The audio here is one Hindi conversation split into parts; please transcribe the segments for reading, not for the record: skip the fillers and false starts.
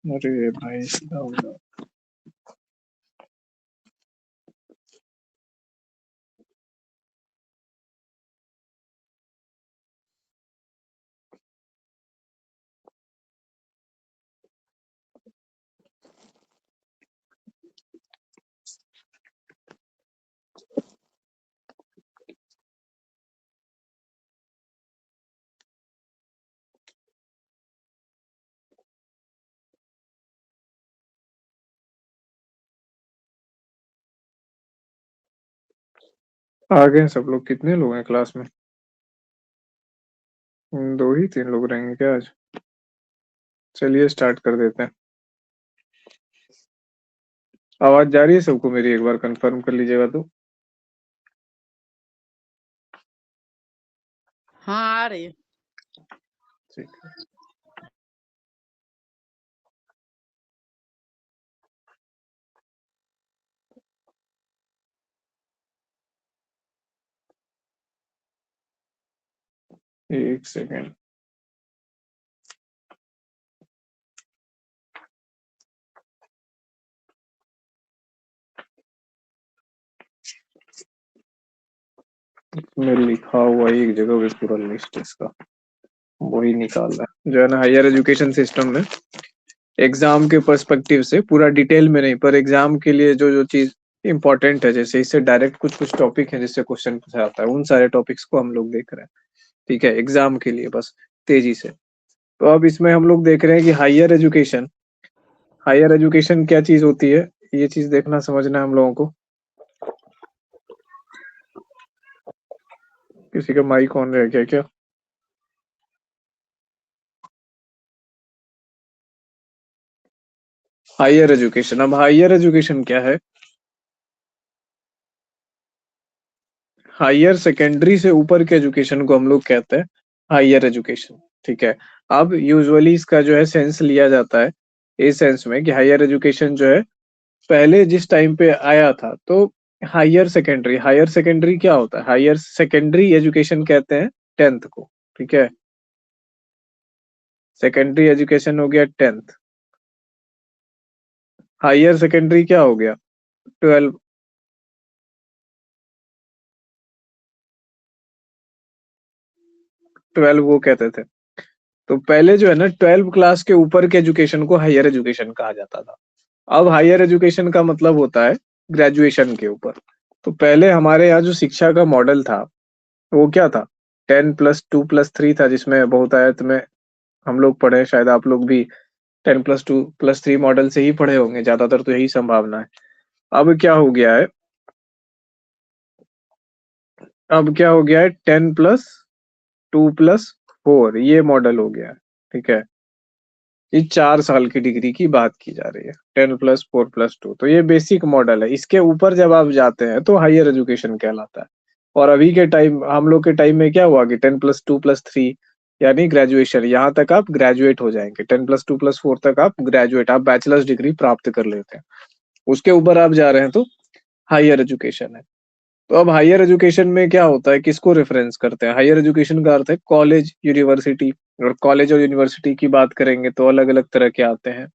अरे भाई साहब, आ गए सब लोग? कितने लोग हैं क्लास में? दो ही तीन लोग रहेंगे क्या आज? चलिए स्टार्ट कर देते हैं। आवाज जा रही है सबको मेरी? एक बार कंफर्म कर लीजिएगा तो। हाँ आ रही है। ठीक है। एक सेकेंड। मैं लिखा हुआ एक जगह पे पूरा लिस्ट इसका, वही निकाल रहा है जो है ना। हायर एजुकेशन सिस्टम में एग्जाम के पर्सपेक्टिव से, पूरा डिटेल में नहीं, पर एग्जाम के लिए जो जो चीज इंपॉर्टेंट है, जैसे इससे डायरेक्ट कुछ कुछ टॉपिक है जिससे क्वेश्चन पूछा जाता है, उन सारे टॉपिक्स को हम लोग देख रहे हैं। ठीक है, एग्जाम के लिए बस, तेजी से। तो अब इसमें हम लोग देख रहे हैं कि हायर एजुकेशन क्या चीज होती है। ये चीज देखना समझना है हम लोगों को। किसी का माइक ऑन रह गया क्या? हायर एजुकेशन, अब हायर एजुकेशन क्या है? हायर सेकेंडरी से ऊपर के एजुकेशन को हम लोग कहते हैं हायर एजुकेशन। ठीक है। अब यूजुअली इसका जो है सेंस लिया जाता है इस सेंस में कि हायर एजुकेशन जो है पहले जिस टाइम पे आया था, तो हायर सेकेंडरी क्या होता है? हायर सेकेंडरी एजुकेशन कहते हैं 10th को। ठीक है, सेकेंडरी एजुकेशन हो गया 10th। हायर सेकेंडरी क्या हो गया? 12। 12 वो कहते थे। तो पहले जो है ना, 12 क्लास के ऊपर के एजुकेशन को हायर एजुकेशन कहा जाता था। अब हायर एजुकेशन का मतलब होता है ग्रेजुएशन के ऊपर। तो पहले हमारे यहाँ जो शिक्षा का मॉडल था वो क्या था? 10+2+3 था, जिसमें बहुतायत में हम लोग पढ़े, शायद आप लोग भी 10+2+3 मॉडल से ही पढ़े होंगे, ज्यादातर तो यही संभावना है। अब क्या हो गया है? अब क्या हो गया है? 10+2+4 ये मॉडल हो गया है। ठीक है, ये 4 साल की डिग्री की बात की जा रही है, 10+4+2, तो ये बेसिक मॉडल है। इसके ऊपर जब आप जाते हैं तो हायर एजुकेशन कहलाता है। और अभी के टाइम, हम लोग के टाइम में क्या हुआ कि 10+2+3 यानी ग्रेजुएशन, यहाँ तक आप ग्रेजुएट हो जाएंगे। 10+2+4 तक आप ग्रेजुएट, आप बैचलर्स डिग्री प्राप्त कर लेते हैं। उसके ऊपर आप जा रहे हैं तो हायर एजुकेशन है। तो अब हायर एजुकेशन में क्या होता है, किसको रेफरेंस करते हैं? हायर एजुकेशन का अर्थ है कॉलेज, यूनिवर्सिटी। और कॉलेज और यूनिवर्सिटी की बात करेंगे तो अलग अलग तरह के आते हैं।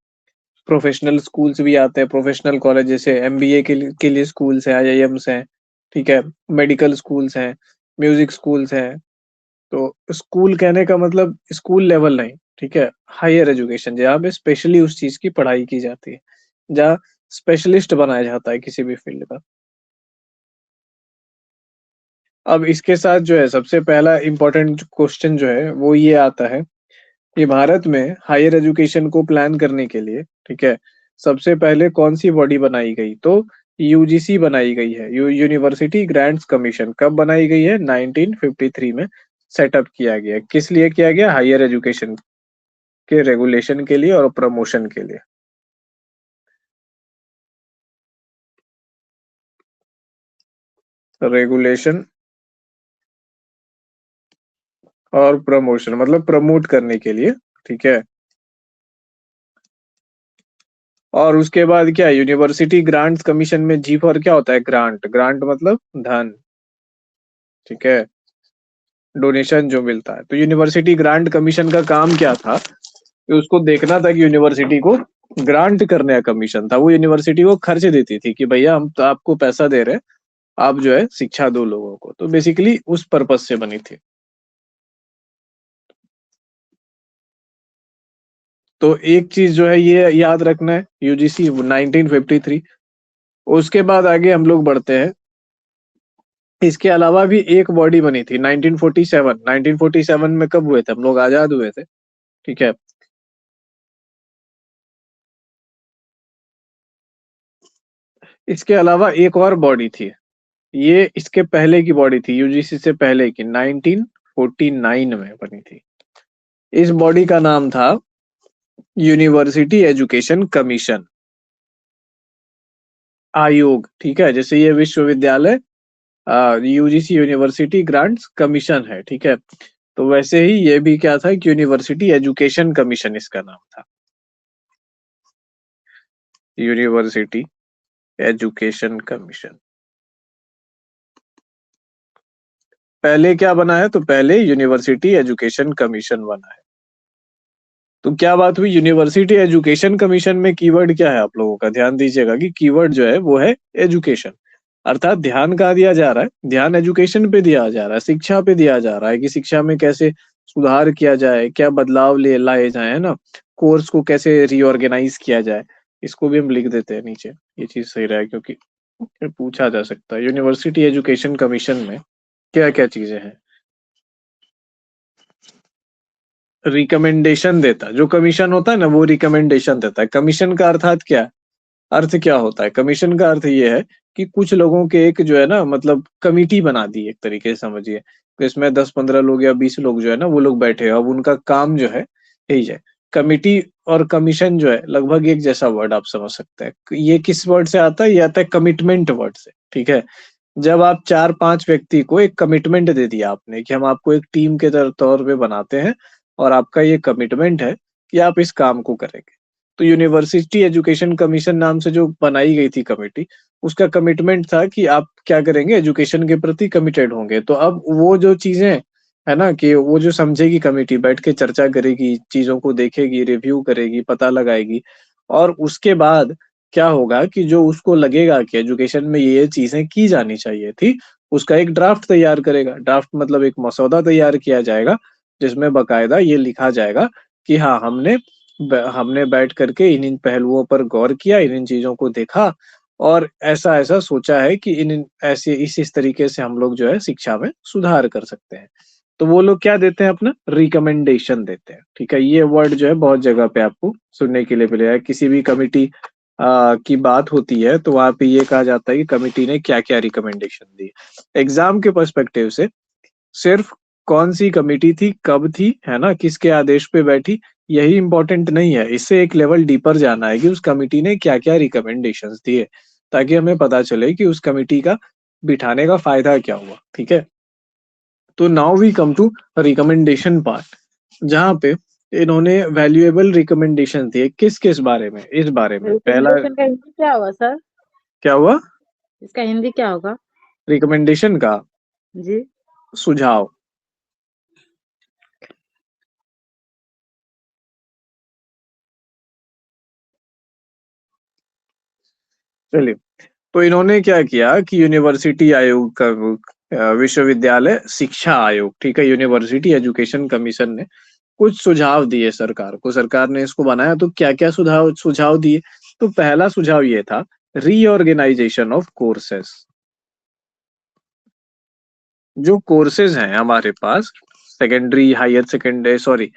प्रोफेशनल स्कूल्स भी आते हैं, प्रोफेशनल कॉलेज, जैसे एमबीए के लिए स्कूल्स हैं, आईआईएम्स हैं। ठीक है, मेडिकल स्कूल्स हैं, म्यूजिक स्कूल्स हैं। तो स्कूल कहने का मतलब स्कूल लेवल नहीं, ठीक है, हायर एजुकेशन जहाँ पे स्पेशली उस चीज की पढ़ाई की जाती है, जहाँ स्पेशलिस्ट बनाया जाता है किसी भी फील्ड का। अब इसके साथ जो है सबसे पहला इंपॉर्टेंट क्वेश्चन जो है वो ये आता है कि भारत में हायर एजुकेशन को प्लान करने के लिए, ठीक है, सबसे पहले कौन सी बॉडी बनाई गई? तो यूजीसी बनाई गई है, यूनिवर्सिटी ग्रांट्स कमीशन। कब बनाई गई है? 1953 में सेटअप किया गया। किस लिए किया गया? हायर एजुकेशन के रेगुलेशन के लिए और प्रमोशन के लिए। रेगुलेशन और प्रमोशन मतलब प्रमोट करने के लिए। ठीक है, और उसके बाद क्या, यूनिवर्सिटी ग्रांट्स कमीशन में जी फॉर क्या होता है, ग्रांट, ग्रांट मतलब धन, ठीक है, डोनेशन जो मिलता है। तो यूनिवर्सिटी ग्रांट कमीशन का काम क्या था, कि उसको देखना था कि यूनिवर्सिटी को ग्रांट करने का कमीशन था, वो यूनिवर्सिटी को खर्च देती थी कि भैया हम तो आपको पैसा दे रहे हैं, आप जो है शिक्षा दो लोगों को। तो बेसिकली उस पर्पज से बनी थी। तो एक चीज जो है ये याद रखना है, यूजीसी 1953। उसके बाद आगे हम लोग बढ़ते हैं। इसके अलावा भी एक बॉडी बनी थी 1947। 1947 में कब हुए थे हम लोग, आजाद हुए थे, ठीक है। इसके अलावा एक और बॉडी थी, ये इसके पहले की बॉडी थी, यूजीसी से पहले की, 1949 में बनी थी। इस बॉडी का नाम था यूनिवर्सिटी एजुकेशन कमीशन आयोग, ठीक है। जैसे ये विश्वविद्यालय यूजीसी यूनिवर्सिटी ग्रांट्स कमीशन है, ठीक है। तो वैसे ही ये भी क्या था कि यूनिवर्सिटी एजुकेशन कमीशन इसका नाम था, यूनिवर्सिटी एजुकेशन कमीशन। पहले क्या बना है, तो पहले यूनिवर्सिटी एजुकेशन कमीशन बना है। तो क्या बात हुई, यूनिवर्सिटी एजुकेशन कमीशन में कीवर्ड क्या है, आप लोगों का ध्यान दीजिएगा कि कीवर्ड जो है वो है एजुकेशन। अर्थात ध्यान कहाँ दिया जा रहा है, ध्यान एजुकेशन पे दिया जा रहा है, शिक्षा पे दिया जा रहा है, कि शिक्षा में कैसे सुधार किया जाए, क्या बदलाव ले लाए जाए, है ना, कोर्स को कैसे रीऑर्गेनाइज किया जाए। इसको भी हम लिख देते हैं नीचे, ये चीज सही रहा है, क्योंकि पूछा जा सकता है यूनिवर्सिटी एजुकेशन कमीशन में क्या क्या चीजें हैं। रिकमेंडेशन देता, जो कमीशन होता है ना वो रिकमेंडेशन देता है। कमीशन का अर्थात क्या है, अर्थ क्या होता है, कमीशन का अर्थ ये है कि कुछ लोगों के एक जो है ना, मतलब कमिटी बना दी एक तरीके से समझिए, तो इसमें 10-15 लोग या 20 लोग जो है ना वो लोग बैठे हैं, अब उनका काम जो है यही है। कमिटी और कमीशन जो है लगभग एक जैसा वर्ड, आप समझ सकते हैं। ये किस वर्ड से आता है, ये आता है कमिटमेंट वर्ड से, ठीक है। जब आप 4-5 व्यक्ति को एक कमिटमेंट दे दिया आपने कि हम आपको एक टीम के तौर पे बनाते हैं, और आपका ये कमिटमेंट है कि आप इस काम को करेंगे। तो यूनिवर्सिटी एजुकेशन कमीशन नाम से जो बनाई गई थी कमेटी, उसका कमिटमेंट था कि आप क्या करेंगे, एजुकेशन के प्रति कमिटेड होंगे। तो अब वो जो चीजें है ना, कि वो जो समझेगी कमेटी, बैठ के चर्चा करेगी, चीजों को देखेगी, रिव्यू करेगी, पता लगाएगी, और उसके बाद क्या होगा कि जो उसको लगेगा कि एजुकेशन में ये चीजें की जानी चाहिए थी, उसका एक ड्राफ्ट तैयार करेगा। ड्राफ्ट मतलब एक मसौदा तैयार किया जाएगा, जिसमें बकायदा ये लिखा जाएगा कि हाँ हमने बैठ करके इन इन पहलुओं पर गौर किया, इन इन चीजों को देखा, और ऐसा ऐसा सोचा है कि इन ऐसे इस तरीके से हम लोग जो है शिक्षा में सुधार कर सकते हैं। तो वो लोग क्या देते हैं, अपना रिकमेंडेशन देते हैं, ठीक है। ये वर्ड जो है बहुत जगह पे आपको सुनने के लिए मिलेगा, किसी भी कमिटी की बात होती है तो वहां पे ये कहा जाता है कि कमिटी ने क्या क्या रिकमेंडेशन दी। एग्जाम के पर्सपेक्टिव से सिर्फ कौन सी कमिटी थी, कब थी, है ना, किसके आदेश पे बैठी, यही इंपॉर्टेंट नहीं है। इससे एक लेवल डीपर जाना है कि उस कमिटी ने क्या क्या रिकमेंडेशंस दिए, ताकि हमें पता चले कि उस कमिटी का बिठाने का फायदा क्या हुआ, ठीक है। तो now we come to recommendation part, जहाँ पे इन्होंने वैल्यूएबल रिकमेंडेशन दिए, किस किस बारे में, इस बारे में पहला रिकमेंडेशन का हिंदी क्या होगा सर? क्या हुआ, इसका हिंदी क्या होगा? रिकमेंडेशन का जी। सुझाव। चलिए, तो इन्होंने क्या किया कि यूनिवर्सिटी आयोग का विश्वविद्यालय शिक्षा आयोग, ठीक है, यूनिवर्सिटी एजुकेशन कमीशन ने कुछ सुझाव दिए सरकार को। सरकार ने इसको बनाया तो क्या क्या सुझाव सुझाव दिए, तो पहला सुझाव ये था, रीऑर्गेनाइजेशन ऑफ कोर्सेस। जो कोर्सेज हैं हमारे पास, secondary higher secondary sorry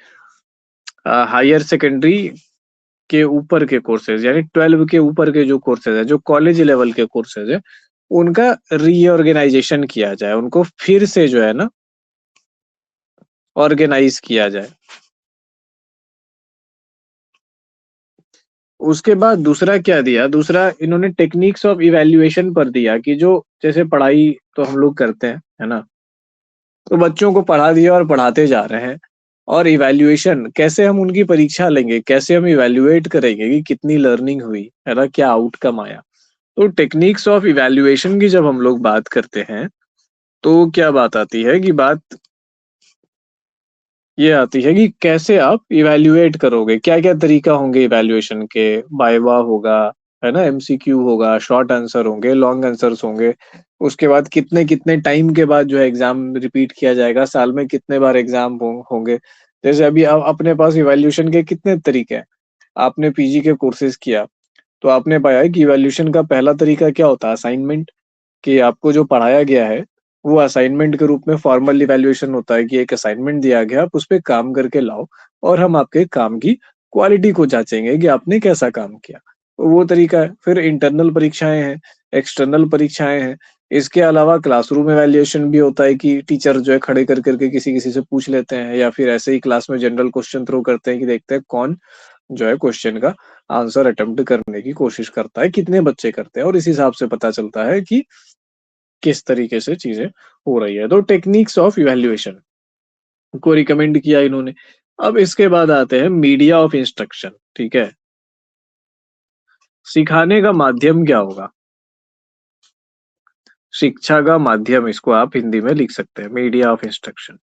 higher secondary के ऊपर के कोर्सेज, यानी 12 के ऊपर के जो कोर्सेज है, जो कॉलेज लेवल के कोर्सेज है, उनका रीऑर्गेनाइजेशन किया जाए, उनको फिर से जो है ना ऑर्गेनाइज किया जाए। उसके बाद दूसरा क्या दिया, दूसरा इन्होंने टेक्निक्स ऑफ इवैल्यूएशन पर दिया, कि जो जैसे पढ़ाई तो हम लोग करते हैं, है ना, तो बच्चों को पढ़ा दिया और पढ़ाते जा रहे हैं, और इवैल्यूएशन कैसे हम उनकी परीक्षा लेंगे, कैसे हम इवैल्यूएट करेंगे कि कितनी लर्निंग हुई, है ना, क्या आउटकम आया। तो टेक्निक्स ऑफ इवैल्यूएशन की जब हम लोग बात करते हैं, तो क्या बात आती है कि बात ये आती है कि कैसे आप इवैल्यूएट करोगे, क्या-क्या तरीका होंगे इवैल्यूएशन के, वाइवा होगा, है ना, एमसीक्यू होगा, शॉर्ट आंसर होंगे, लॉन्ग आंसर्स होंगे। उसके बाद कितने-कितने टाइम के बाद जो है एग्ज़ाम रिपीट किया जाएगा, साल में कितने बार एग्ज़ाम होंगे। जैसे अभी अपने पास इवैल्यूएशन के कितने तरीके हैं। आपने पीजी के कोर्सेज़ किया, तो आपने पाया है कि इवैल्यूएशन का पहला तरीका क्या होता है, असाइनमेंट। कि आपको जो पढ़ाया गया है, वो असाइनमेंट के रूप में फॉर्मल इवैल्यूएशन होता है कि एक असाइनमेंट दिया गया, आप उसपे काम करके लाओ और हम आपके काम की क्वालिटी को जाँचेंगे कि आपने कैसा काम किया। तो वो तरीका है। फिर इंटरनल परीक्षाएँ हैं, एक्सटर्नल परीक्षाएँ हैं। इसके अलावा क्लासरूम इवैल्यूएशन भी होता है कि टीचर जो है खड़े कर के किसी-किसी से पूछ लेते हैं या फिर ऐसे ही क्लास में जनरल क्वेश्चन थ्रो करते हैं कि देखते हैं कौन जो है क्वेश्चन का आंसर अटेम्प्ट करने की कोशिश करता है, कितने बच्चे करते हैं और इस हिसाब से पता चलता है कि किस तरीके से चीजें हो रही है। तो टेक्निक्स ऑफ इवैल्यूएशन को रिकमेंड किया इन्होंने। अब इसके बाद आते हैं मीडिया ऑफ इंस्ट्रक्शन, ठीक है। सिखाने का माध्यम क्या होगा, शिक्षा का माध्यम, इसको आप हिंदी में लिख सकते हैं, मीडिया ऑफ इंस्ट्रक्शन,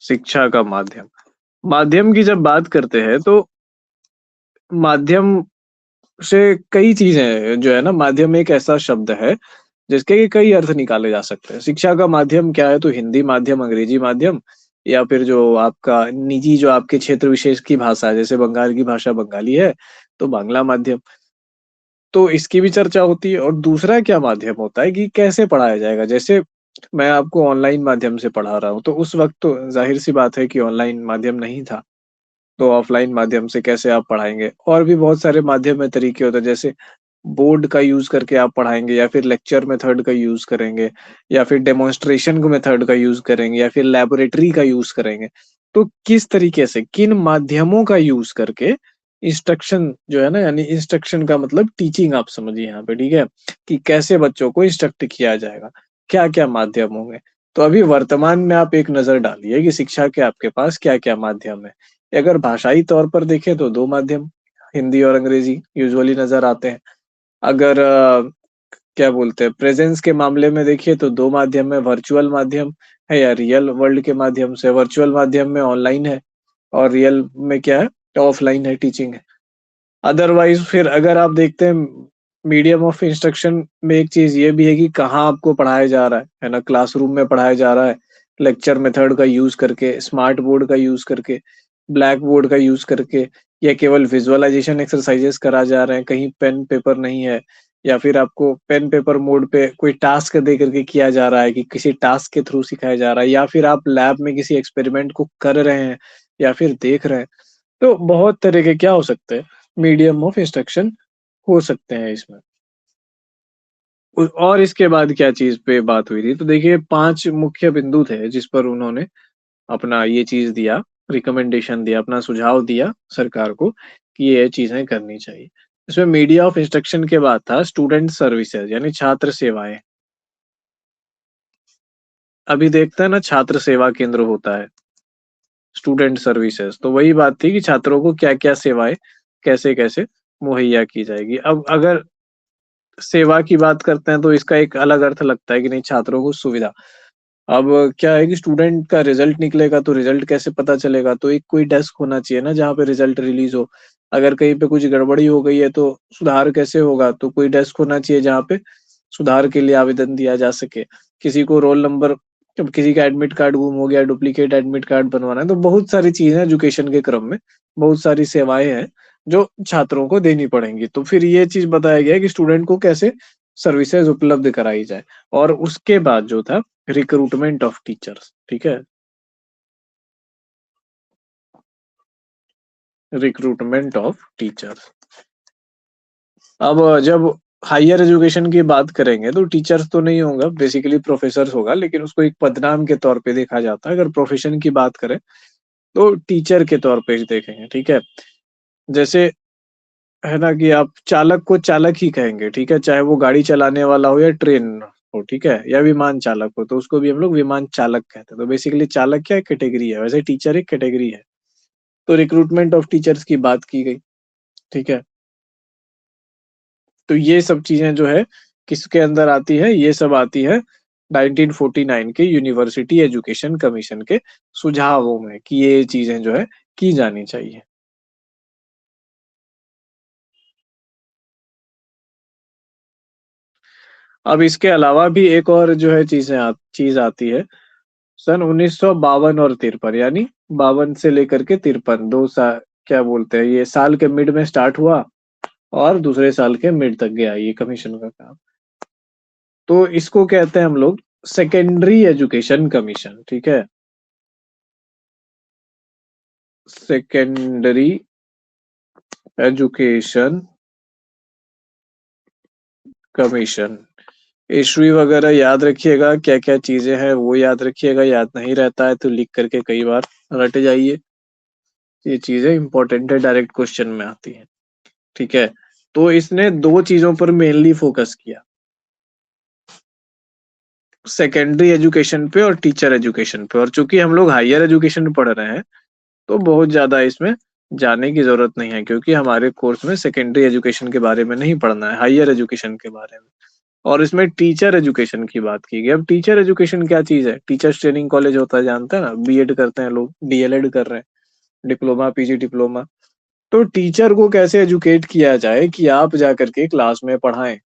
शिक्षा का माध्यम। माध्यम की जब बात करते हैं तो माध्यम से कई चीजें जो है ना, माध्यम एक ऐसा शब्द है जिसके कई अर्थ निकाले जा सकते हैं। शिक्षा का माध्यम क्या है, तो हिंदी माध्यम, अंग्रेजी माध्यम, या फिर जो आपका निजी जो आपके क्षेत्र विशेष की भाषा है, जैसे बंगाल की भाषा बंगाली है, तो बांग्ला माध्यम। तो इसकी भी चर्चा होती है। और दूसरा क्या माध्यम होता है कि कैसे पढ़ाया जाएगा। जैसे मैं आपको ऑनलाइन माध्यम से पढ़ा रहा हूँ, तो उस वक़्त तो ज़ाहिर-सी बात है कि ऑनलाइन माध्यम नहीं था। तो ऑफलाइन माध्यम से कैसे आप पढ़ाएँगे? और भी बहुत सारे माध्यम में तरीके होते हैं, जैसे बोर्ड का यूज़ करके आप पढ़ाएँगे या फिर लेक्चर मेथड का यूज़ करेंगे या फिर डेमोंस्ट्रेशन का मेथड का यूज़ करेंगे या फिर लैबोरेटरी का यूज़ करेंगे। तो किस तरीके से, किन माध्यमों का यूज़ करके इंस्ट्रक्शन जो है ना, यानी इंस्ट्रक्शन का मतलब टीचिंग आप समझिए यहाँ पे, ठीक है? कि कैसे बच्चों को इंस्ट्रक्ट किया जाएगा, क्या-क्या माध्यम होंगे। तो अभी वर्तमान में आप एक नज़र डालिए कि शिक्षा के आपके पास क्या-क्या माध्यम हैं। अगर भाषाई तौर पर देखें तो 2 माध्यम, हिंदी और अंग्रेजी यूजुअली नज़र आते हैं। अगर क्या बोलते हैं, प्रेज़ेंस के मामले में देखिए तो 2 माध्यम है, वर्चुअल माध्यम है या रियल वर्ल्ड के माध्यम से। वर्चुअल माध्यम में ऑनलाइन है और रियल में क्या है, ऑफलाइन है, टीचिंग है। अदरवाइज़ फिर अगर आप देखते हैं मीडियम ऑफ इंस्ट्रक्शन में एक चीज़ ये भी है कि कहाँ आपको पढ़ाया जा रहा है ना? क्लासरूम में पढ़ाया जा रहा है, लेक्चर मेथड का यूज़ करके, स्मार्ट बोर्ड का यूज़ करके, ब्लैक बोर्ड का यूज़ करके, या केवल विज़ुअलाइज़ेशन एक्सरसाइज़ेज़ करा जा रहे हैं, कहीं पेन पेपर नहीं है, या फिर आपको पेन पेपर मोड पे कोई टास्क दे करके किया जा रहा है कि किसी टास्क के थ्रू सिखाया जा रहा है, या फिर आप लैब में किसी एक्सपेरिमेंट को कर रहे हैं या फिर देख रहे हैं। तो बहुत तरह के क्या हो सकते हैं, मीडियम ऑफ इंस्ट्रक्शन हो सकते हैं इसमें। और इसके बाद क्या चीज़ पे बात हुई थी, तो देखिए 5 मुख्य बिंदु थे जिस पर उन्होंने अपना ये चीज़ दिया, रिकमेंडेशन दिया, अपना सुझाव दिया सरकार को कि ये चीज़ें करनी चाहिए। इसमें मीडिया ऑफ इंस्ट्रक्शन के बाद था स्टूडेंट सर्विसेज़, यानी छात्र सेवाएँ। अभी देखते हैं ना, छात्र सेवा केंद्र होता है, स्टूडेंट सर्विसेज़, तो वही बात थी कि छात्रों को क्या-क्या सेवाएँ कैसे-कैसे मुहैया की जाएगी। अब अगर सेवा की बात करते हैं तो इसका एक अलग अर्थ लगता है कि नहीं, छात्रों को सुविधा। अब क्या है कि स्टूडेंट का रिजल्ट निकलेगा तो रिजल्ट कैसे पता चलेगा? तो एक कोई डेस्क होना चाहिए ना जहाँ पे रिजल्ट रिलीज़ हो। अगर कहीं पे कुछ गड़बड़ी हो गई है तो सुधार कैसे होगा? तो कोई डेस्क होना चाहिए जहाँ पे सुधार के लिए आवेदन दिया जा सके। किसी को रोल नंबर, जब किसी का एडमिट कार्ड गुम हो गया, डुप्लीकेट एडमिट कार्ड बनवाना है, तो बहुत सारी चीज़ें एजुकेशन के क्रम में, बहुत सारी सेवाएँ हैं जो छात्रों को देनी पड़ेंगी। तो फिर ये चीज़ बताया गया है कि स्टूडेंट को कैसे सर्विसेज़ उपलब्ध कराई जाए। और उसके बाद जो था रिक्रूटमेंट ऑफ टीचर्स, ठीक है? Recruitment of teachers. अब जब हायर एजुकेशन की बात करेंगे तो टीचर्स तो नहीं होगा, बेसिकली प्रोफ़ेसर्स होगा, लेकिन उसको एक पदनाम के तौर पे देखा जाता है। अगर प्रोफ़ेशन की बात करें तो टीचर के तौर पे ही देखेंगे, ठीक है? जैसे है ना कि आप चालक को चालक ही कहेंगे, ठीक है? चाहे वो गाड़ी चलाने वाला हो या ट्रेन हो, ठीक है, या विमान चालक हो, तो उसको भी हम लोग विमान चालक कहते हैं। तो बेसिकली चालक क्या कैटेगरी है, वैसे टीचर एक कैटेगरी है। तो रिक्रूटमेंट ऑफ टीचर्स की बात की गई, ठीक है। तो ये सब चीजें जो है किसके अंदर आती है, ये सब आती है 1949 के यूनिवर्सिटी एजुकेशन कमीशन के सुझावों में कि ये चीजें जो है की जानी चाहिए। अब इसके अलावा भी एक और जो है चीज आती है सन 1952 और 53, यानी 52 से लेकर के 53, 2 साल क्या बोलते हैं, ये साल के मिड में स्टार्ट हुआ और दूसरे साल के मिड तक गया ये कमीशन का काम। तो इसको कहते हैं हम लोग सेकेंडरी एजुकेशन कमीशन, ठीक है, सेकेंडरी एजुकेशन कमीशन। इशवी वगैरह याद रखिएगा, क्या क्या चीजें हैं वो याद रखिएगा, याद नहीं रहता है तो लिख करके कई बार रट जाइए। ये चीजें इंपॉर्टेंट है, डायरेक्ट क्वेश्चन में आती है, ठीक है। तो इसने दो चीजों पर मेनली फोकस किया, सेकेंडरी एजुकेशन पे और टीचर एजुकेशन पे। और चूंकि हम लोग हायर एजुकेशन पढ़ रहे हैं तो बहुत ज्यादा इसमें जाने की जरूरत नहीं है, क्योंकि हमारे कोर्स में सेकेंडरी एजुकेशन के बारे में नहीं पढ़ना है, हायर एजुकेशन के बारे में। और इसमें टीचर एजुकेशन की बात की गई। अब टीचर एजुकेशन क्या चीज है, टीचर्स ट्रेनिंग कॉलेज होता है, जानते हैं ना, बीएड करते हैं लोग, डीएलएड कर रहे हैं, डिप्लोमा पीजी डिप्लोमा। तो टीचर को कैसे एजुकेट किया जाए कि आप जाकर के क्लास में पढ़ाएं।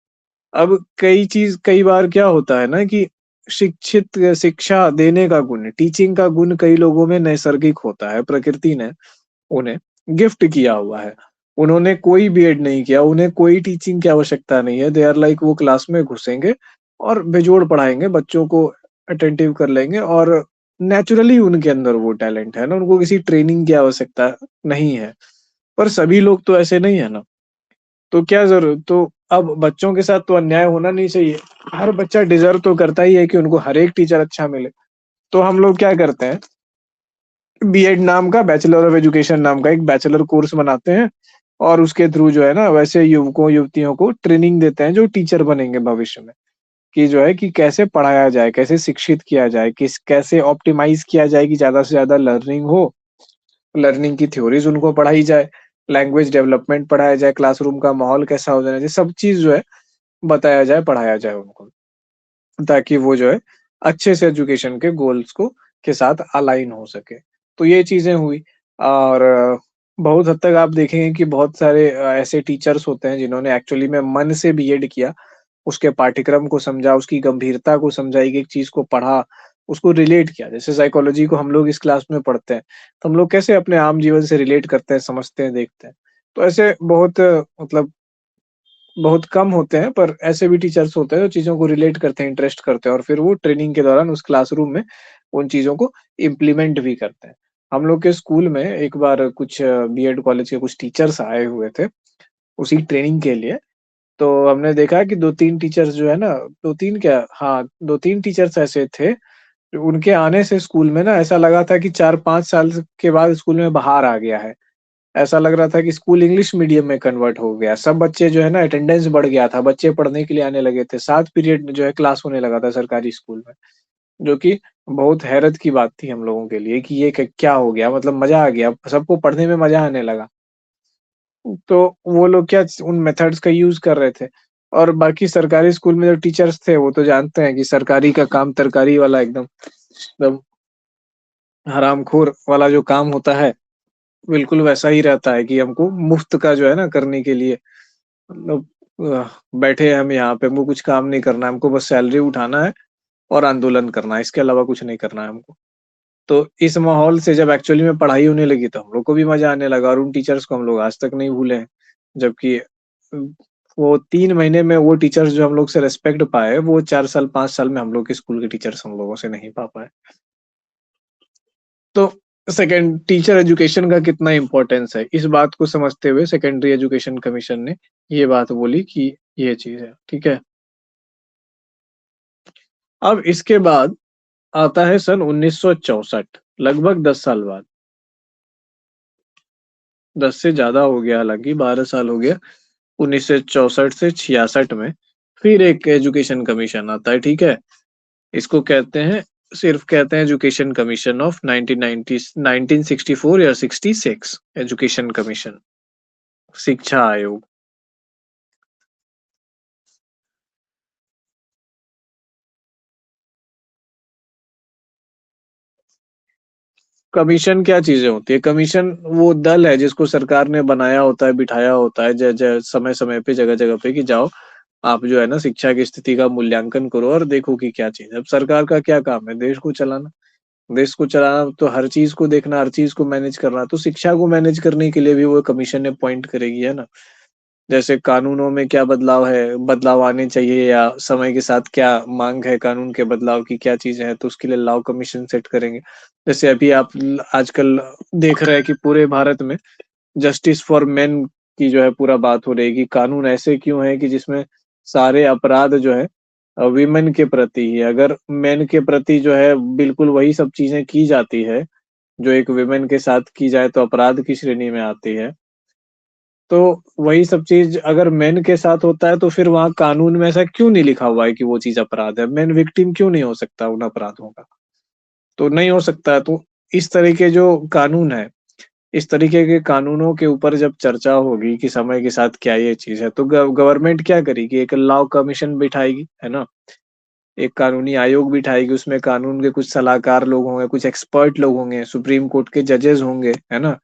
अब कई बार क्या होता है ना कि शिक्षित शिक्षा देने का गुण, टीचिंग का गुण कई लोगों में नैसर्गिक होता है, प्रकृति ने उन्हें गिफ्ट किया हुआ है। उन्होंने कोई बीएड नहीं किया, उन्हें कोई टीचिंग की आवश्यकता नहीं है, दे आर लाइक वो क्लास में घुसेंगे और बेजोड़ पढ़ाएंगे, बच्चों को अटेंटिव कर लेंगे, और नेचुरली उनके अंदर वो टैलेंट है ना, उनको किसी ट्रेनिंग की आवश्यकता नहीं है। पर सभी लोग तो ऐसे नहीं है ना, तो क्या जरूरत, तो अब बच्चों के साथ तो अन्याय होना नहीं चाहिए। हर बच्चा डिजर्व तो करता ही है कि उनको हर एक टीचर अच्छा मिले। तो हम लोग क्या करते हैं, बीएड नाम का, बैचलर ऑफ एजुकेशन नाम का एक बैचलर कोर्स बनाते हैं, और उसके थ्रू जो है ना वैसे युवकों युवतियों को ट्रेनिंग देते हैं जो टीचर बनेंगे भविष्य में, कि जो है कि कैसे पढ़ाया जाए, कैसे शिक्षित किया जाए, कैसे ऑप्टिमाइज किया जाए कि ज्यादा से ज्यादा लर्निंग हो, लर्निंग की थ्योरीज उनको पढ़ाई जाए, लैंग्वेज डेवलपमेंट पढ़ाया जाए, क्लासरूम का माहौल कैसा हो जाना चाहिए, सब चीज जो है बताया जाए, पढ़ाया जाए उनको, ताकि वो जो है अच्छे से एजुकेशन के गोल्स को के साथ अलाइन हो सके। तो ये चीजें हुई। और बहुत हद तक आप देखेंगे कि बहुत सारे ऐसे टीचर्स होते हैं जिन्होंने एक्चुअली में मन से बीएड किया, उसके पाठ्यक्रम को समझा, उसकी गंभीरता को समझा, एक एक चीज को पढ़ा, उसको रिलेट किया। जैसे साइकोलॉजी को हम लोग इस क्लास में पढ़ते हैं, तो हम लोग कैसे अपने आम जीवन से रिलेट करते हैं, समझते हैं, देखते हैं। तो ऐसे बहुत मतलब बहुत कम होते हैं, पर ऐसे भी टीचर्स होते हैं जो चीज़ों को रिलेट करते हैं, इंटरेस्ट करते हैं, और फिर वो ट्रेनिंग के दौरान उस क्लासरूम में उन चीज़ों को इम्प्लीमेंट भी करते हैं। हम लोग के स्कूल में एक बार कुछ बीएड कॉलेज के कुछ टीचर्स आए हुए थे उसी ट्रेनिंग के लिए। तो हमने देखा कि 2-3 टीचर्स जो है ना, 2-3 क्या, हाँ, 2-3 टीचर्स ऐसे थे, उनके आने से स्कूल में ना ऐसा लगा था कि 4-5 साल के बाद स्कूल में बाहर आ गया है। ऐसा लग रहा था कि स्कूल इंग्लिश मीडियम में कन्वर्ट हो गया। सब बच्चे जो है ना, अटेंडेंस बढ़ गया था, बच्चे पढ़ने के लिए आने लगे थे। 7 पीरियड जो है क्लास होने लगा था सरकारी स्कूल में, जो कि बहुत हैरत की बात थी हम लोगों के लिए कि ये क्या हो गया, मतलब मजा आ गया, सबको पढ़ने में मजा आने लगा। तो वो लोग क्या उन मेथड्स का यूज कर रहे थे। और बाकी सरकारी स्कूल में जो टीचर्स थे वो तो जानते हैं कि सरकारी का काम तरकारी वाला एकदम एकदम हरामखोर वाला जो काम होता है, बिल्कुल वैसा ही रहता है कि हमको मुफ्त का जो है ना करने के लिए, मतलब बैठे हैं हम यहाँ पे, हमको कुछ काम नहीं करना है, हमको बस सैलरी उठाना है और आंदोलन करना है, इसके अलावा कुछ नहीं करना है हमको। तो इस माहौल से जब एक्चुअली में पढ़ाई होने लगी तो हम लोग को भी मजा आने लगा, और उन टीचर्स को हम लोग आज तक नहीं भूले हैं। जबकि वो 3 महीने में वो टीचर्स जो हम लोग से रेस्पेक्ट पाए, वो 4 साल 5 साल में हम लोग के स्कूल के टीचर्स हम लोगों से नहीं पा पाए। तो सेकेंड टीचर एजुकेशन का कितना इम्पोर्टेंस है, इस बात को समझते हुए सेकेंडरी एजुकेशन कमीशन ने ये बात बोली कि ये चीज है, ठीक है। अब इसके बाद आता है सन 1964, लगभग 10 साल बाद, 10 से ज्यादा हो गया, हालांकि 12 साल हो गया, 1964 से 66 में फिर एक एजुकेशन कमीशन आता है, ठीक है। इसको कहते हैं, सिर्फ कहते हैं एजुकेशन कमीशन ऑफ 1990 1964 या 66, एजुकेशन कमीशन, शिक्षा आयोग। कमीशन क्या चीजें होती है? कमीशन वो दल है जिसको सरकार ने बनाया होता है, बिठाया होता है समय समय पे, जगह जगह पे, कि जाओ आप जो है ना शिक्षा की स्थिति का मूल्यांकन करो और देखो कि क्या चीज है। अब सरकार का क्या काम है? देश को चलाना। देश को चलाना तो हर चीज को देखना, हर चीज को मैनेज करना, तो शिक्षा को मैनेज करने के लिए भी वो कमीशन अपॉइंट करेगी, है ना। जैसे कानूनों में क्या बदलाव है, बदलाव आने चाहिए, या समय के साथ क्या मांग है कानून के बदलाव की, क्या चीजें हैं, तो उसके लिए लॉ कमीशन सेट करेंगे। जैसे अभी आप आजकल देख रहे हैं कि पूरे भारत में जस्टिस फॉर मेन की जो है पूरा बात हो रही है कि कानून ऐसे क्यों है कि जिसमें सारे अपराध जो है विमेन के प्रति ही है। अगर मेन के प्रति जो है बिल्कुल वही सब चीजें की जाती है जो एक विमेन के साथ की जाए, तो अपराध की श्रेणी में आती है। तो वही सब चीज अगर मेन के साथ होता है तो फिर वहां कानून में ऐसा क्यों नहीं लिखा हुआ है कि वो चीज अपराध है? मेन विक्टिम क्यों नहीं हो सकता उन अपराधों का? तो नहीं हो सकता है। तो इस तरह के जो कानून है, इस तरीके के कानूनों के ऊपर जब चर्चा होगी कि समय के साथ क्या ये चीज है, तो गवर्नमेंट क्या करेगी? एक लॉ कमीशन बिठाएगी, है ना। एक कानूनी आयोग बिठाएगी, उसमें कानून के कुछ सलाहकार लोग होंगे, कुछ एक्सपर्ट लोग होंगे, सुप्रीम कोर्ट के जजेस होंगे, है ना।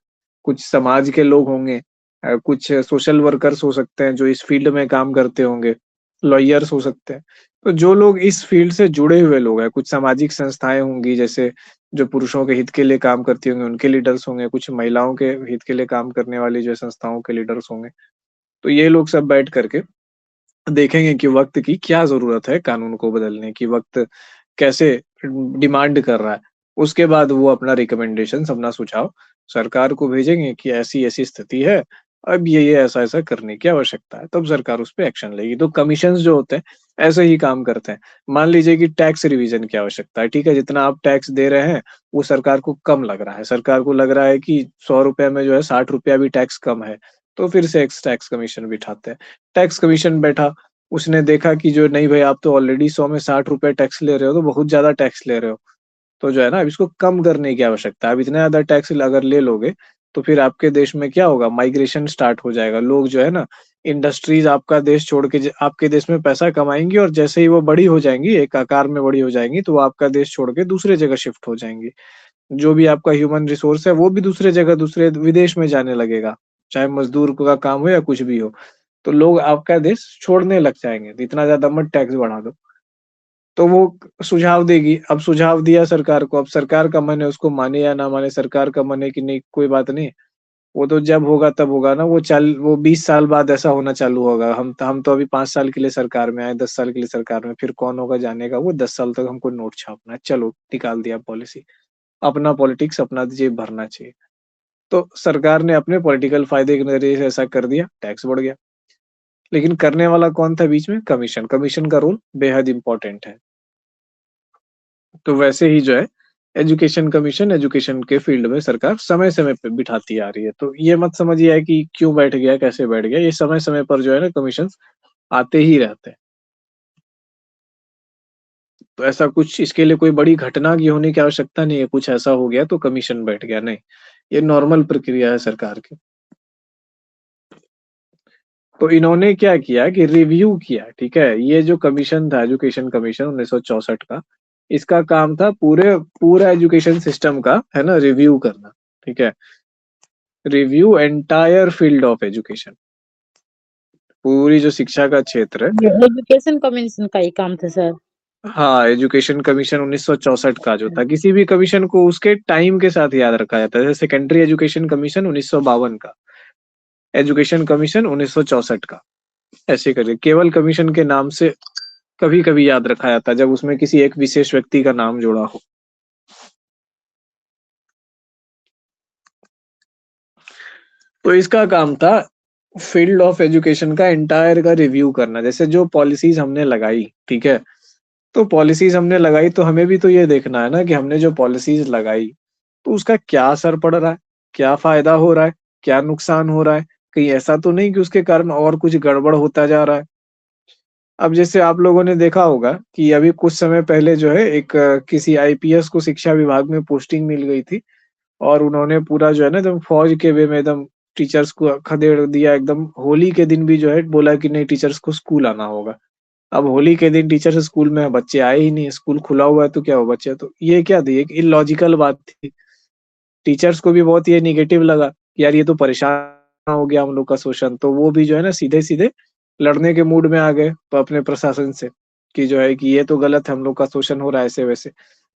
कुछ समाज के लोग होंगे, कुछ सोशल वर्कर्स हो सकते हैं जो इस फील्ड में काम करते होंगे, लॉयर्स हो सकते हैं। तो जो लोग इस फील्ड से जुड़े हुए लोग हैं, कुछ सामाजिक संस्थाएं होंगी, जैसे जो पुरुषों के हित के लिए काम करती होंगी उनके लीडर्स होंगे, कुछ महिलाओं के हित के लिए काम करने वाली जो संस्थाओं के लीडर्स होंगे। तो ये लोग सब बैठ करके देखेंगे कि वक्त की क्या जरूरत है कानून को बदलने की, वक्त कैसे डिमांड कर रहा है। उसके बाद वो अपना रिकमेंडेशन, अपना सुझाव सरकार को भेजेंगे कि ऐसी ऐसी स्थिति है, अब ये ऐसा ऐसा करने की आवश्यकता है, तब सरकार उस पर एक्शन लेगी। तो कमीशन जो होते हैं ऐसे ही काम करते हैं। मान लीजिए कि टैक्स रिवीजन की आवश्यकता है, ठीक है। जितना आप टैक्स दे रहे हैं वो सरकार को कम लग रहा है, सरकार को लग रहा है कि 100 रुपए में जो है 60 रुपया भी टैक्स कम है, तो फिर से एक टैक्स कमीशन बिठाते हैं। टैक्स कमीशन बैठा, उसने देखा कि जो नहीं भाई, आप तो ऑलरेडी 100 में 60 रुपए टैक्स ले रहे हो, तो बहुत ज्यादा टैक्स ले रहे हो, तो जो है ना अब इसको कम करने की आवश्यकता है। अब इतना ज्यादा टैक्स अगर ले लोगे तो फिर आपके देश में क्या होगा? माइग्रेशन स्टार्ट हो जाएगा। लोग जो है ना, इंडस्ट्रीज आपका देश छोड़ के आपके देश में पैसा कमाएंगी, और जैसे ही वो बड़ी हो जाएंगी, एक आकार में बड़ी हो जाएंगी, तो वो आपका देश छोड़ के दूसरे जगह शिफ्ट हो जाएंगी। जो भी आपका ह्यूमन रिसोर्स है वो भी दूसरे जगह, दूसरे विदेश में जाने लगेगा, चाहे मजदूर का काम हो या कुछ भी हो। तो लोग आपका देश छोड़ने लग जाएंगे, तो इतना ज्यादा मत टैक्स बढ़ा दो। तो वो सुझाव देगी। अब सुझाव दिया सरकार को, अब सरकार का मन है उसको माने या ना माने, सरकार का मन है कि नहीं कोई बात नहीं, वो तो जब होगा तब होगा ना। वो 20 साल बाद ऐसा होना चालू होगा। हम तो अभी 5 साल के लिए सरकार में आए, 10 साल के लिए सरकार में, फिर कौन होगा जाने का। वो 10 साल तक हमको नोट छापना है, चलो निकाल दिया पॉलिसी। अपना पॉलिटिक्स, अपना जेब भरना चाहिए। तो सरकार ने अपने पॉलिटिकल फायदे के नजरिए से ऐसा कर दिया, टैक्स बढ़ गया। लेकिन करने वाला कौन था बीच में? कमीशन। कमीशन का रोल बेहद इंपॉर्टेंट है। तो वैसे ही जो है एजुकेशन कमीशन, एजुकेशन के फील्ड में सरकार समय समय पे बिठाती आ रही है। तो ये मत समझिए है कि क्यों बैठ गया, कैसे बैठ गया, ये समय समय पर जो है ना कमीशन आते ही रहते हैं। तो ऐसा कुछ इसके लिए कोई बड़ी घटना की होने की आवश्यकता नहीं है, कुछ ऐसा हो गया तो कमीशन बैठ गया, नहीं। ये नॉर्मल प्रक्रिया है सरकार की। तो इन्होंने क्या किया कि रिव्यू किया, ठीक है। ये जो कमीशन था, एजुकेशन कमीशन 1964 का, इसका काम था पूरे पूरा एजुकेशन सिस्टम का, है ना, रिव्यू करना, ठीक है। Review entire field of education, पूरी जो शिक्षा का क्षेत्र है। ये एजुकेशन कमीशन का ही काम था सर। हाँ, एजुकेशन कमीशन 1964 का जो था, किसी भी कमीशन को उसके टाइम के साथ याद रखा जाता है। जैसे सेकेंडरी एजुकेशन कमीशन 1952 का, एजुकेशन कमीशन 1964 का, ऐसे करके केवल कमीशन के नाम से कभी कभी याद रखा जाता है जब उसमें किसी एक विशेष व्यक्ति का नाम जुड़ा हो। तो इसका काम था फील्ड ऑफ एजुकेशन का एंटायर का रिव्यू करना। जैसे जो पॉलिसीज हमने लगाई, ठीक है, तो पॉलिसीज हमने लगाई तो हमें भी तो ये देखना है ना कि हमने जो पॉलिसीज लगाई तो उसका क्या असर पड़ रहा है, क्या फायदा हो रहा है, क्या नुकसान हो रहा है। कहीं ऐसा तो नहीं कि उसके कारण और कुछ गड़बड़ होता जा रहा है। अब जैसे आप लोगों ने देखा होगा कि अभी कुछ समय पहले जो है एक किसी आईपीएस को शिक्षा विभाग में पोस्टिंग मिल गई थी और उन्होंने पूरा जो है ना एकदम फौज के वे में एकदम टीचर्स को खदेड़ दिया एकदम। होली के दिन भी जो है बोला कि नहीं टीचर्स को स्कूल आना होगा। अब होली के दिन टीचर स्कूल में है, बच्चे आए ही नहीं, स्कूल खुला हुआ है तो क्या हो बच्चे, तो ये क्या थी, एक इलॉजिकल बात थी। टीचर्स को भी बहुत ये नेगेटिव लगा कि यार ये तो परेशान हो गया हम लोग का शोषण, तो वो भी जो है ना सीधे-सीधे लड़ने के मूड में आ गए अपने प्रशासन से कि जो है कि ये तो गलत है, हम लोग का शोषण हो रहा है ऐसे-वैसे।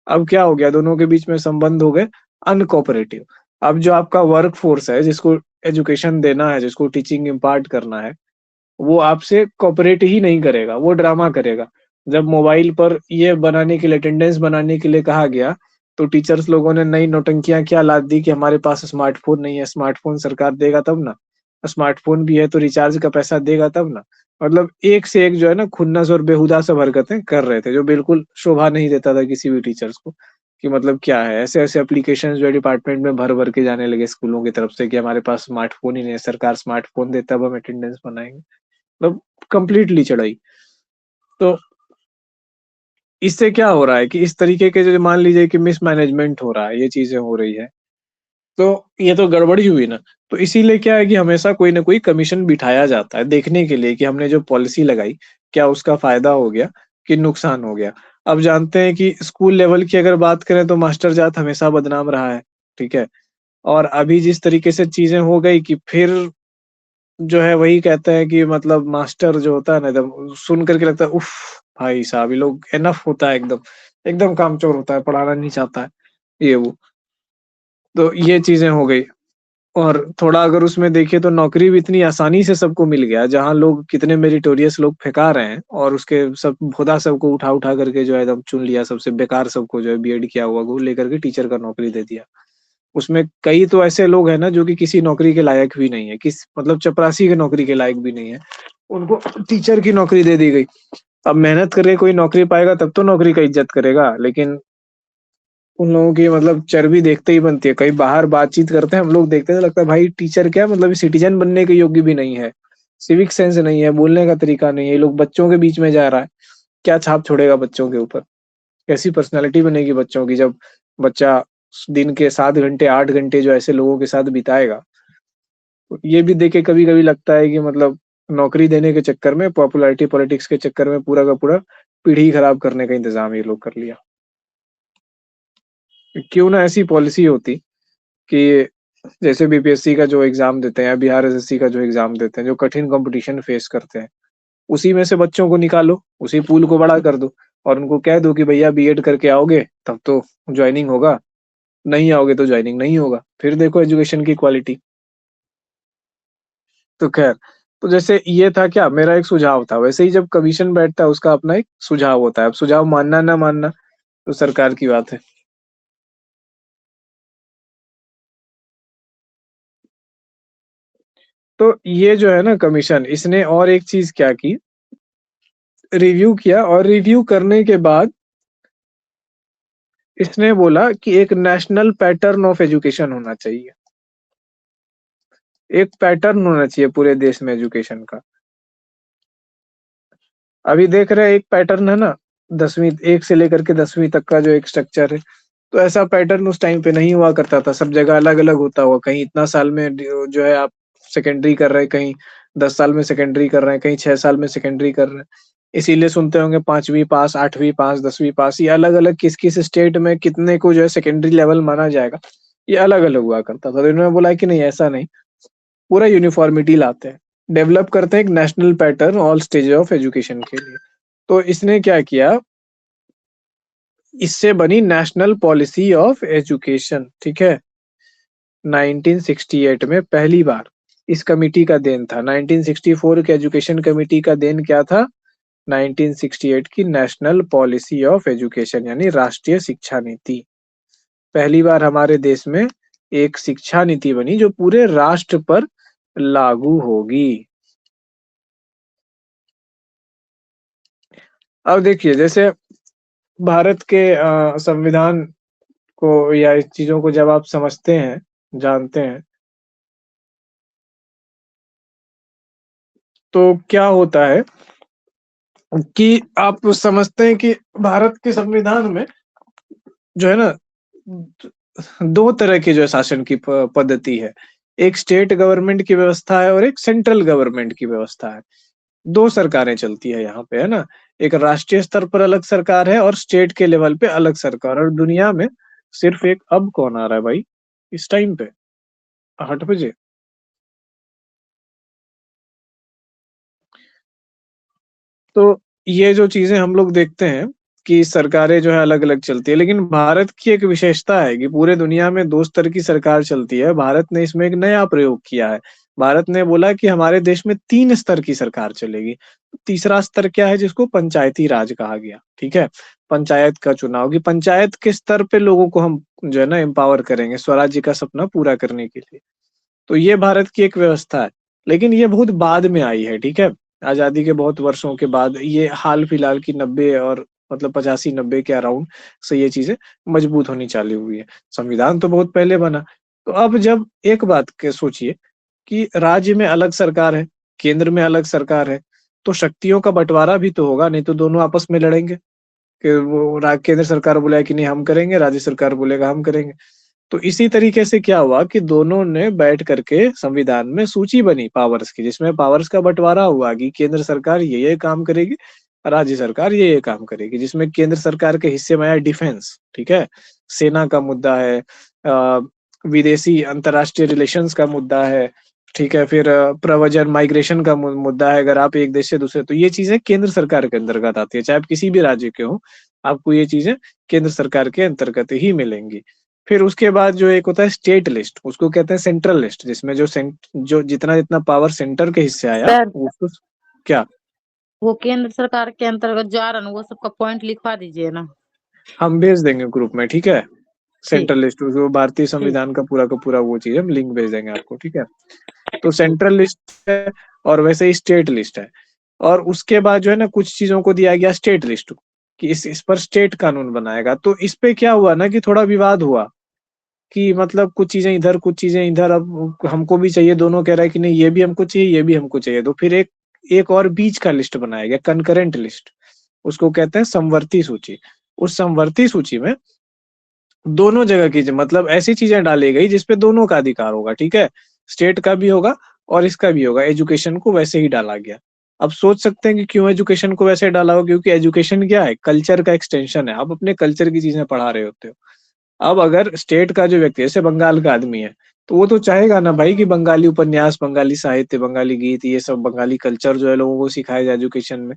अब क्या हो गया, दोनों के बीच में संबंध हो गए अनकोऑपरेटिव। अब जो आपका वर्क फोर्स है, जिसको एजुकेशन देना है, जिसको टीचिंग इम्पार्ट करना है, वो आपसे कोऑपरेट ही नहीं करेगा, वो ड्रामा करेगा। जब मोबाइल पर ये बनाने के लिए अटेंडेंस बनाने के लिए कहा गया, तो टीचर्स लोगों ने नई नौटंकियाँ क्या ला दी कि हमारे पास स्मार्टफ़ोन नहीं है, स्मार्टफ़ोन सरकार देगा तब ना। स्मार्टफ़ोन भी है तो रिचार्ज का पैसा देगा तब ना। मतलब एक से एक जो है ना खुन्नस और बेहुदा सब हरकतें कर रहे थे, जो बिल्कुल शोभा नहीं देता था किसी भी टीचर्स को, कि मतलब क्या है, ऐसे-ऐसे एप्लीकेशंस जो है डिपार्टमेंट में भर-भर के जाने लगे स्कूलों की तरफ से कि हमारे पास स्मार्टफ़ोन ही नहीं है, सरकार स्मार्टफ़ोन दे तब हम अटेंडेंस बनाएँगे। मतलब कंप्लीटली चढ़ाई। तो इससे क्या हो रहा है कि इस तरीके के जो मान लीजिए कि मिसमैनेजमेंट हो रहा है, ये चीज़ें हो रही है, तो ये तो गड़बड़ ही हुई ना। तो इसीलिए क्या है कि हमेशा कोई न कोई कमीशन बिठाया जाता है देखने के लिए कि हमने जो पॉलिसी लगाई, क्या उसका फ़ायदा हो गया कि नुकसान हो गया। अब जानते हैं कि स्कूल लेवल की अगर बात करें तो मास्टर जात हमेशा बदनाम रहा है, ठीक है? और अभी जिस तरीके से चीज़ें हो गई कि फिर जो है वही कहते हैं कि मतलब मास्टर जो होता है ना एकदम सुन कर के लगता है उफ़! भाई साहब ये लोग इनफ होता है एकदम, एकदम कामचोर होता है, पढ़ाना नहीं चाहता है, ये वो। तो ये चीज़ें हो गई और थोड़ा अगर उसमें देखिए तो नौकरी भी इतनी आसानी से सबको मिल गया, जहाँ लोग कितने मेरिटोरियस लोग फेंका रहे हैं और उसके सब भोदा सबको उठा-उठा करके जो है एकदम चुन लिया, सबसे बेकार सबको जो है बीएड किया हुआ को लेकर के टीचर का नौकरी दे दिया। उसमें कई तो ऐसे लोग हैं ना जो कि किसी नौकरी के लायक भी नहीं है, किस मतलब चपरासी की नौकरी के लायक भी नहीं है। उनको टीचर की नौकरी दे दी गई। अब मेहनत करके कोई नौकरी पाएगा तब तो नौकरी का इज़्ज़त करेगा, लेकिन उन लोगों की मतलब चर्बी देखते ही बनती है। कहीं बाहर बातचीत करते हैं हम लोग देखते हैं तो लगता है भाई टीचर क्या मतलब सिटीज़न बनने के योग्य भी नहीं है। सिविक सेंस नहीं है, बोलने का तरीका नहीं है, ये लोग बच्चों के बीच में जा रहा है। क्या छाप छोड़ेगा बच्चों के ऊपर? कैसी पर्सनैलिटी बनेगी बच्चों की जब बच्चा दिन के 7 घंटे, 8 घंटे जो ऐसे लोगों के साथ बिताएगा। तो ये भी देख के कभी-कभी लगता है कि मतलब नौकरी देने के चक्कर में, पॉपुलैरिटी पॉलिटिक्स के चक्कर में पूरा का पूरा पीढ़ी खराब करने का इंतज़ाम ये लोग कर लिया। क्यों ना ऐसी पॉलिसी होती कि जैसे बीपीएससी का जो एग्ज़ाम देते हैं या बिहार एसएससी का जो एग्ज़ाम देते हैं, जो कठिन कॉम्पिटिशन फेस करते हैं, उसी में से बच्चों को निकालो, उसी पूल को बड़ा कर दो और उनको कह दो कि भैया बीएड करके आओगे तब तो जॉइनिंग होगा, नहीं आओगे तो जॉइनिंग नहीं होगा। फिर देखो एजुकेशन की क्वालिटी। तो ख़ैर, तो जैसे ये था क्या मेरा एक सुझाव था, वैसे ही जब कमीशन बैठता है उसका अपना एक सुझाव होता है। अब सुझाव मानना ना मानना तो सरकार की बात है। तो ये जो है ना कमीशन इसने और एक चीज़ क्या की, रिव्यू किया और रिव्यू करने के बाद इसने बोला कि एक नेशनल पैटर्न ऑफ एजुकेशन होना चाहिए। एक पैटर्न होना चाहिए पूरे देश में एजुकेशन का। अभी देख रहे हैं एक पैटर्न है ना 10वीं 1 से लेकर के 10वीं तक का जो एक स्ट्रक्चर है, तो ऐसा पैटर्न उस टाइम पे नहीं हुआ करता था, सब जगह अलग-अलग होता हुआ, कहीं इतना साल में जो है आप सेकेंडरी कर रहे हैं, कहीं 10 साल में सेकेंडरी कर रहे हैं, कहीं 6 साल में सेकेंडरी कर रहे हैं। इसीलिए सुनते होंगे 5वीं पास, 8वीं पास, 10वीं पास, ये अलग-अलग किस-किस स्टेट में कितने को जो है सेकेंडरी लेवल माना जाएगा, ये अलग-अलग हुआ करता था। तो इन्होंने बोला कि नहीं ऐसा नहीं, पूरा यूनिफ़ॉर्मिटी लाते हैं, डेवलप करते हैं एक national pattern all stage of education के लिए। तो इसने क्या किया, इससे बनी नेशनल पॉलिसी ऑफ एजुकेशन, ठीक है? 1968 में पहली बार इस कमिटी का देन था। 1964 के एजुकेशन कमिटी का देन क्या था? 1968 की नेशनल पॉलिसी ऑफ एजुकेशन यानी राष्ट्रीय शिक्षा नीति। पहली बार हमारे देश में एक शिक्षा नीति बनी जो पूरे राष्ट्र पर लागू होगी। अब देखिए जैसे भारत के संविधान को या इस चीज़ों को जब आप समझते हैं, जानते हैं, तो क्या होता है कि आप समझते हैं कि भारत के संविधान में जो है ना 2 तरह की जो है शासन की प पद्धति है। एक स्टेट गवर्नमेंट की व्यवस्था है और एक सेंट्रल गवर्नमेंट की व्यवस्था है। 2 सरकारें चलती है यहाँ पे, है ना? एक राष्ट्रीय स्तर पर अलग सरकार है और स्टेट के लेवल पे अलग सरकार, और दुनिया में सिर्फ एक अब कौन आ रहा है भाई इस टाइम पे? 8 बजे? तो ये जो चीज़ें हम लोग देखते हैं कि सरकारें जो है अलग-अलग चलती है, लेकिन भारत की एक विशेषता है कि पूरे दुनिया में 2 स्तर की सरकार चलती है, भारत ने इसमें एक नया प्रयोग किया है। भारत ने बोला कि हमारे देश में 3 स्तर की सरकार चलेगी। तीसरा स्तर क्या है, जिसको पंचायती राज कहा गया, ठीक है? पंचायत का चुनाव, कि पंचायत के स्तर पे लोगों को हम जो है ना एम्पावर करेंगे स्वराज्य का सपना पूरा करने के लिए। तो ये भारत की एक व्यवस्था है, लेकिन ये बहुत बाद में आई है, ठीक है? आज़ादी के बहुत वर्षों के बाद, ये हाल-फिलहाल की 90 और मतलब 85-90 के अराउंड से ये चीज़ें मजबूत होनी चालू हुई है। संविधान तो बहुत पहले बना। तो अब जब एक बात के सोचिए कि राज्य में अलग सरकार है, केंद्र में अलग सरकार है, तो शक्तियों का बँटवारा भी तो होगा, नहीं तो दोनों आपस में लड़ेंगे कि वो रा केंद्र सरकार बोलेगा कि नहीं हम करेंगे, राज्य सरकार बोलेगा हम करेंगे। तो इसी तरीके से क्या हुआ कि दोनों ने बैठ करके संविधान में सूची बनी पावर्स की, जिसमें पावर्स का बँटवारा हुआ कि केंद्र सरकार ये काम करेगी, राज्य सरकार ये काम करेगी। जिसमें केंद्र सरकार के हिस्से में आया डिफेंस, ठीक है? सेना का मुद्दा है, विदेशी अंतर्राष्ट्रीय रिलेशंस का मुद्दा है, ठीक है? फिर प्रव्रजन माइग्रेशन का मुद्दा है, अगर आप एक देश से दूसरे, तो ये चीज़ें केंद्र सरकार के अंतर्गत आती है, चाहे आप किसी भी राज्य के हों, आपको ये चीज़ें केंद्र सरकार के अंतर्गत ही मिलेंगी। फिर उसके बाद जो एक होता है स्टेट लिस्ट, उसको कहते हैं सेंट्रल लिस्ट, जिसमें जो जितना-जितना पावर सेंटर के हिस्से आया, सर उसको क्या? वो केंद्र सरकार के अंतर्गत जो आ रहा है ना वो सबका पॉइंट लिखवा दीजिए ना। हम भेज देंगे ग्रुप में, ठीक है? ठीक सेंट्रल लिस्ट, जो भारतीय ठीक संविधान का पूरा वो चीज़ हम लिंक भेज देंगे आपको, ठीक है? तो ठीक। सेंट्रल लिस्ट है और वैसे ही स्टेट लिस्ट है। और उसके बाद जो है ना कुछ चीज़ों को दिया गया स्टेट लिस्ट, कि इस पर स्टेट कानून बनाएगा। तो इस पे क्या हुआ ना कि थोड़ा विवाद हुआ कि मतलब कुछ चीज़ें इधर, कुछ चीज़ें इधर, अब हमको भी चाहिए, दोनों कह रहा है कि नहीं ये भी हमको चाहिए, ये भी हमको चाहिए। तो फिर एक एक और बीच का लिस्ट बनाया गया, कनकरेंट लिस्ट, उसको कहते हैं समवर्ती सूची। उस समवर्ती सूची में दोनों जगह की मतलब ऐसी चीज़ें डाली गई जिस पे दोनों का अधिकार होगा, ठीक है? स्टेट का भी होगा और इसका भी होगा, एजुकेशन को वैसे ही डाला गया। अब सोच सकते हैं कि क्यों एजुकेशन को वैसे डाला हो, क्योंकि एजुकेशन क्या है? कल्चर का एक्सटेंशन है, आप अपने कल्चर की चीज़ें पढ़ा रहे होते हो। अब अगर स्टेट का जो व्यक्ति है, जैसे बंगाल का आदमी है, तो वो तो चाहेगा ना भाई कि बंगाली उपन्यास, बंगाली साहित्य, बंगाली गीत, ये सब बंगाली कल्चर जो है लोगों को सिखाया जाए एजुकेशन में।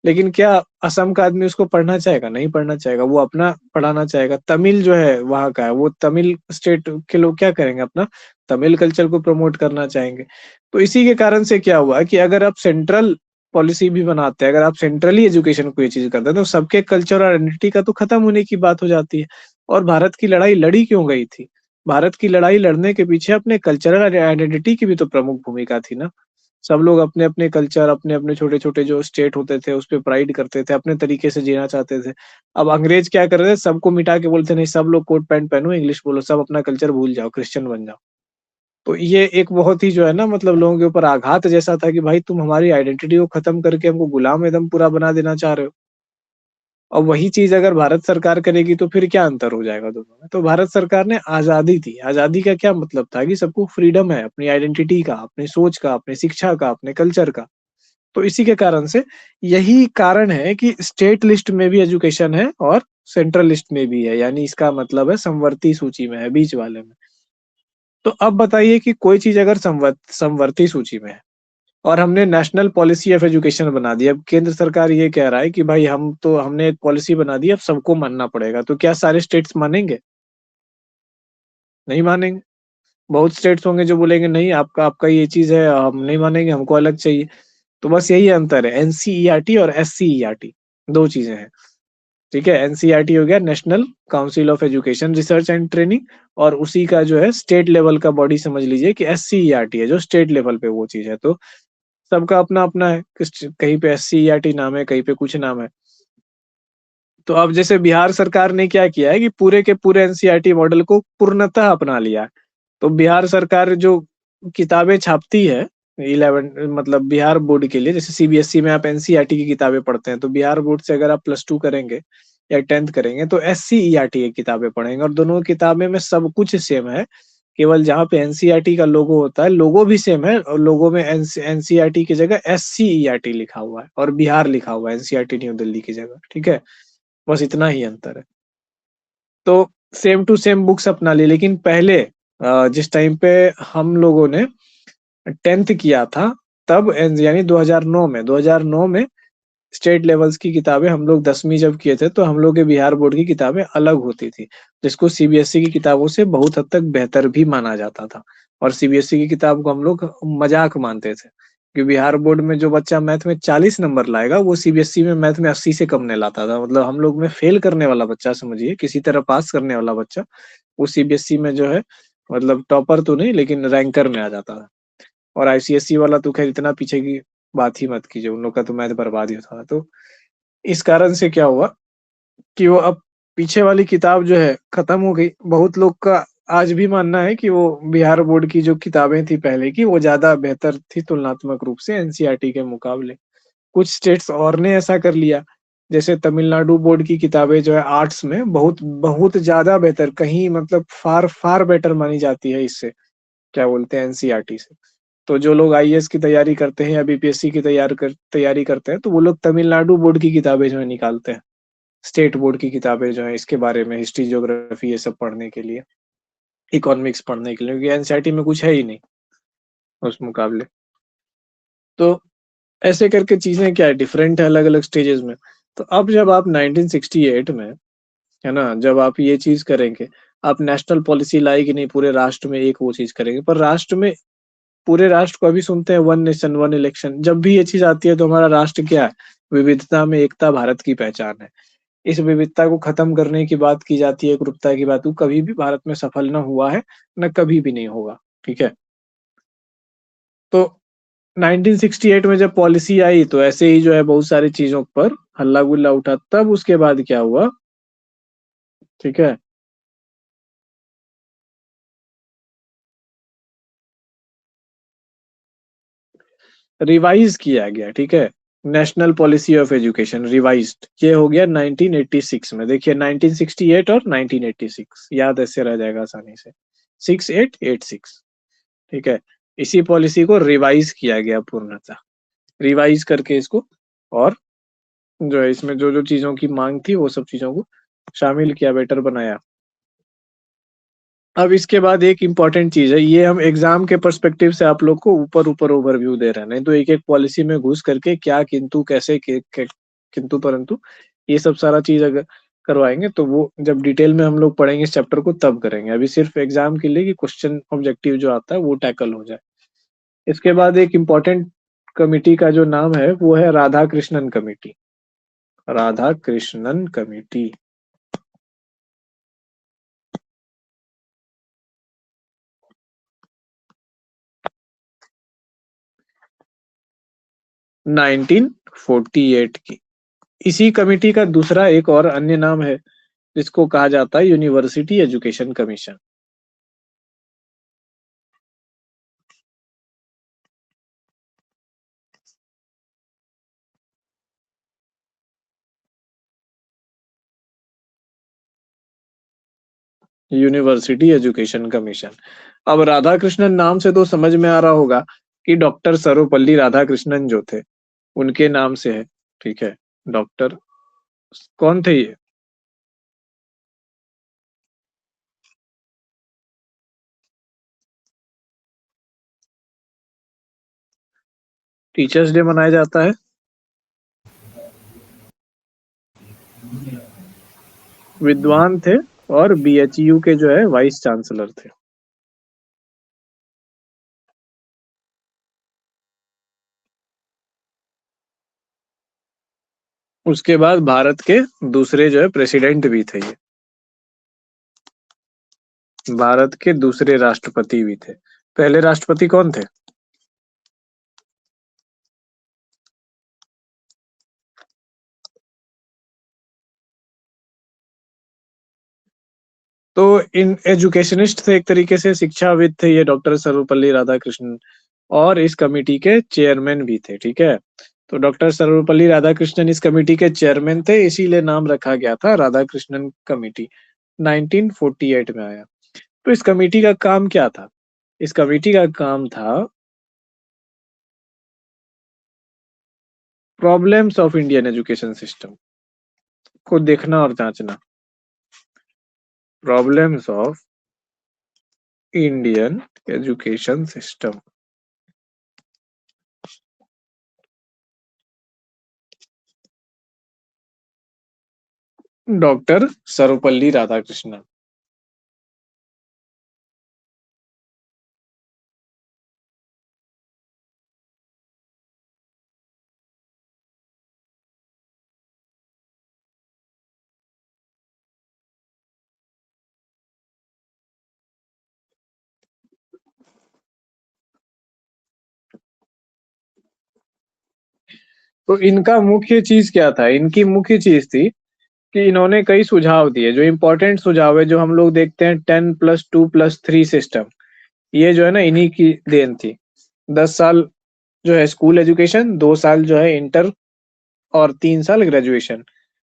लेकिन क्या असम का आदमी उसको पढ़ना चाहेगा? नहीं पढ़ना चाहेगा, वो अपना पढ़ाना चाहेगा। तमिल जो है वहाँ का है, वो तमिल स्टेट के लोग क्या करेंगे? अपना तमिल कल्चर को प्रमोट करना चाहेंगे। तो इसी के कारण से क्या हुआ कि अगर आप सेंट्रल पॉलिसी भी बनाते हैं, अगर आप सेंट्रली एजुकेशन को ये चीज़ करते हैं, तो सबके कल्चर और आइडेंटिटी का तो खत्म होने की बात हो जाती है। और भारत की लड़ाई लड़ी क्यों गई थी? भारत की लड़ाई लड़ने के पीछे अपने कल्चरल आइडेंटिटी की भी तो प्रमुख भूमिका थी ना। सब लोग अपने-अपने कल्चर, अपने-अपने छोटे-छोटे जो स्टेट होते थे, उसपे प्राइड करते थे, अपने तरीके से जीना चाहते थे। अब अंग्रेज़ क्या कर रहे थे, सबको मिटा के बोलते नहीं, सब लोग कोट पैंट पहनो, इंग्लिश बोलो, सब अपना कल्चर भूल जाओ, क्रिश्चियन बन जाओ। तो ये एक बहुत ही जो है ना मतलब लोगों के ऊपर आघात जैसा था कि भाई तुम हमारी आइडेंटिटी को खत्म करके हमको गुलाम एकदम पूरा बना देना चाह रहे हो। और वही चीज़ अगर भारत सरकार करेगी तो फिर क्या अंतर हो जाएगा दोनों में? तो भारत सरकार ने आज़ादी दी। आज़ादी का क्या मतलब था कि सबको फ्रीडम है अपनी आइडेंटिटी का, अपनी सोच का, अपनी शिक्षा का, अपने कल्चर का। तो इसी के कारण से यही कारण है कि स्टेट लिस्ट में भी एजुकेशन है और सेंट्रल लिस्ट में भी है, यानी इसका मतलब है समवर्ती सूची में है, बीच वाले में। तो अब बताइए कि कोई चीज़ अगर समवर्ती सूची में है और हमने नेशनल पॉलिसी ऑफ एजुकेशन बना दी, अब केंद्र सरकार ये कह रहा है कि भाई हमने एक पॉलिसी बना दी, अब सबको मानना पड़ेगा, तो क्या सारे स्टेट्स मानेंगे? नहीं मानेंगे। बहुत स्टेट्स होंगे जो बोलेंगे नहीं आपका आपका ये चीज़ है, हम नहीं मानेंगे, हमको अलग चाहिए। तो बस यही अंतर है एनसीईआरटी और एससीईआरटी, 2 चीज़ें हैं, ठीक है? एनसीईआरटी हो गया national council of education research and training, और उसी का जो है स्टेट लेवल का बॉडी समझ लीजिए कि एससीईआरटी है, जो स्टेट लेवल पे वो चीज़ है। तो सबका अपना-अपना है, कहीं पे एससीईआरटी नाम है, कहीं पे कुछ नाम है। तो अब जैसे बिहार सरकार ने क्या किया है कि पूरे के पूरे एनसीईआरटी मॉडल को पूर्णतः अपना लिया है। तो बिहार सरकार जो किताबें छापती है, 11 मतलब बिहार बोर्ड के लिए, जैसे सीबीएसई में आप एनसीईआरटी की किताबें पढ़ते हैं, तो बिहार बोर्ड से अगर आप +2 करेंगे या 10th करेंगे तो एससीईआरटी की किताबें पढ़ेंगे, और दोनों किताबें में सब कुछ सेम है। केवल जहाँ पे एनसीईआरटी का लोगो होता है, लोगो भी सेम है, और लोगो में एनसीईआरटी की जगह एससीईआरटी लिखा हुआ है और बिहार लिखा हुआ है एनसीईआरटी न्यू दिल्ली की जगह। ठीक है, बस इतना ही अंतर है। तो सेम टू सेम बुक्स अपना ली, लेकिन पहले जिस टाइम पे हम लोगों ने 10th किया था, तब यानी 2009 में स्टेट लेवल्स की किताबें हम लोग 10वीं जब किए थे, तो हम लोग के बिहार बोर्ड की किताबें अलग होती थी, जिसको सीबीएसई की किताबों से बहुत हद तक बेहतर भी माना जाता था। और सीबीएसई की किताब को हम लोग मजाक मानते थे कि बिहार बोर्ड में जो बच्चा मैथ में 40 नंबर लाएगा, वो सीबीएसई में मैथ में 80 से कम नहीं लाता था। मतलब हम लोग में फेल करने वाला बच्चा, समझिए किसी तरह पास करने वाला बच्चा, वो सीबीएसई में जो है मतलब टॉपर तो नहीं लेकिन रैंकर में आ जाता था। और आईसीएसई वाला तो खैर इतना पीछे की बात ही मत कीजिए, उन लोग का तो मैथ बर्बाद ही था। तो इस कारण से क्या हुआ कि वो अब पीछे वाली किताब जो है खत्म हो गई। बहुत लोग का आज भी मानना है कि वो बिहार बोर्ड की जो किताबें थी पहले की, वो ज्यादा बेहतर थी तुलनात्मक रूप से एनसीईआरटी के मुकाबले। कुछ स्टेट्स और ने ऐसा कर लिया, जैसे तमिलनाडु बोर्ड की किताबें जो है आर्ट्स में बहुत बहुत ज्यादा बेहतर, कहीं मतलब फार फार बेटर मानी जाती है इससे, क्या बोलते हैं, एनसीईआरटी से। तो जो लोग आईएएस की तैयारी करते हैं या बीपीएससी की तैयारी करते हैं, तो वो लोग तमिलनाडु बोर्ड की किताबें जो है निकालते हैं, स्टेट बोर्ड की किताबें जो है इसके बारे में, हिस्ट्री ज्योग्राफी ये सब पढ़ने के लिए, इकोनॉमिक्स पढ़ने के लिए, क्योंकि एनसीईआरटी में कुछ है ही नहीं उस मुकाबले। तो ऐसे करके चीजें क्या है, डिफरेंट है अलग अलग स्टेजेस में। तो अब जब आप 1968 में, है ना, जब आप ये चीज करेंगे, आप नेशनल पॉलिसी लाई कि नहीं पूरे राष्ट्र में एक वो चीज करेंगे, पर राष्ट्र में, पूरे राष्ट्र को अभी सुनते हैं वन नेशन वन इलेक्शन, जब भी ये चीज आती है तो हमारा राष्ट्र क्या है, विविधता में एकता भारत की पहचान है। इस विविधता को खत्म करने की बात की जाती है, एकरूपता की बात, वो कभी भी भारत में सफल न हुआ है, न कभी भी नहीं होगा। ठीक है, तो 1968 में जब पॉलिसी आई तो ऐसे ही जो है बहुत सारी चीजों पर हल्ला गुल्ला उठा। तब उसके बाद क्या हुआ, ठीक है, रिवाइज किया गया। ठीक है, national policy of education revised, ये हो गया 1986 में। देखिए 1968 और 1986 याद ऐसे रह जाएगा आसानी से, 6886। ठीक है, इसी पॉलिसी को रिवाइज किया गया पूर्णतः, रिवाइज करके इसको, और जो है इसमें जो जो चीजों की मांग थी वो सब चीजों को शामिल किया, बेटर बनाया। अब इसके बाद एक इम्पॉर्टेंट चीज है, ये हम एग्जाम के पर्सपेक्टिव से आप लोग को ऊपर ऊपर ओवरव्यू दे रहे हैं, नहीं तो एक एक पॉलिसी में घुस करके क्या किंतु कैसे किंतु परंतु ये सब सारा चीज अगर करवाएंगे तो वो जब डिटेल में हम लोग पढ़ेंगे इस चैप्टर को तब करेंगे। अभी सिर्फ एग्जाम के लिए कि क्वेश्चन ऑब्जेक्टिव जो आता है वो टैकल हो जाए। इसके बाद एक इम्पॉर्टेंट कमिटी का जो नाम है वो है Radha Krishnan committee, Radha Krishnan committee. Nineteen 48 की। इसी कमिटी का दूसरा एक और अन्य नाम है जिसको कहा जाता है university education commission. University education commission. अब राधा कृष्णन नाम से तो समझ में आ रहा होगा कि डॉक्टर सर्वपल्ली राधाकृष्णन जो थे उनके नाम से है। ठीक है, डॉक्टर कौन थे ये? टीचर्स डे मनाया जाता है, विद्वान थे, और बीएचयू के जो है वाइस चांसलर थे। उसके बाद भारत के दूसरे जो है प्रेसिडेंट भी थे ये, भारत के दूसरे राष्ट्रपति भी थे। पहले राष्ट्रपति कौन थे? तो इन एजुकेशनिस्ट थे, एक तरीके से शिक्षाविद थे ये डॉक्टर सर्वपल्ली राधाकृष्णन। और इस कमेटी के चेयरमैन भी थे, ठीक है। तो डॉक्टर सर्वपल्ली राधाकृष्णन इस कमेटी के चेयरमैन थे, इसीलिए नाम रखा गया था राधाकृष्णन कमेटी। 1948 में आया। तो इस कमेटी का काम क्या था? इस कमेटी का काम था problems of Indian education system को देखना और जांचना। Problems of Indian education system. Doctor Sarvepalli Radhakrishnan. तो इनका मुख्य चीज क्या था? इनकी मुख्य चीज थी कि इन्होंने कई सुझाव दिए, जो इंपॉर्टेंट सुझाव है, जो हम लोग देखते हैं 10+2+3 सिस्टम, ये जो है ना इन्हीं की देन थी। 10 साल जो है स्कूल एजुकेशन, 2 साल जो है इंटर और 3 साल ग्रेजुएशन।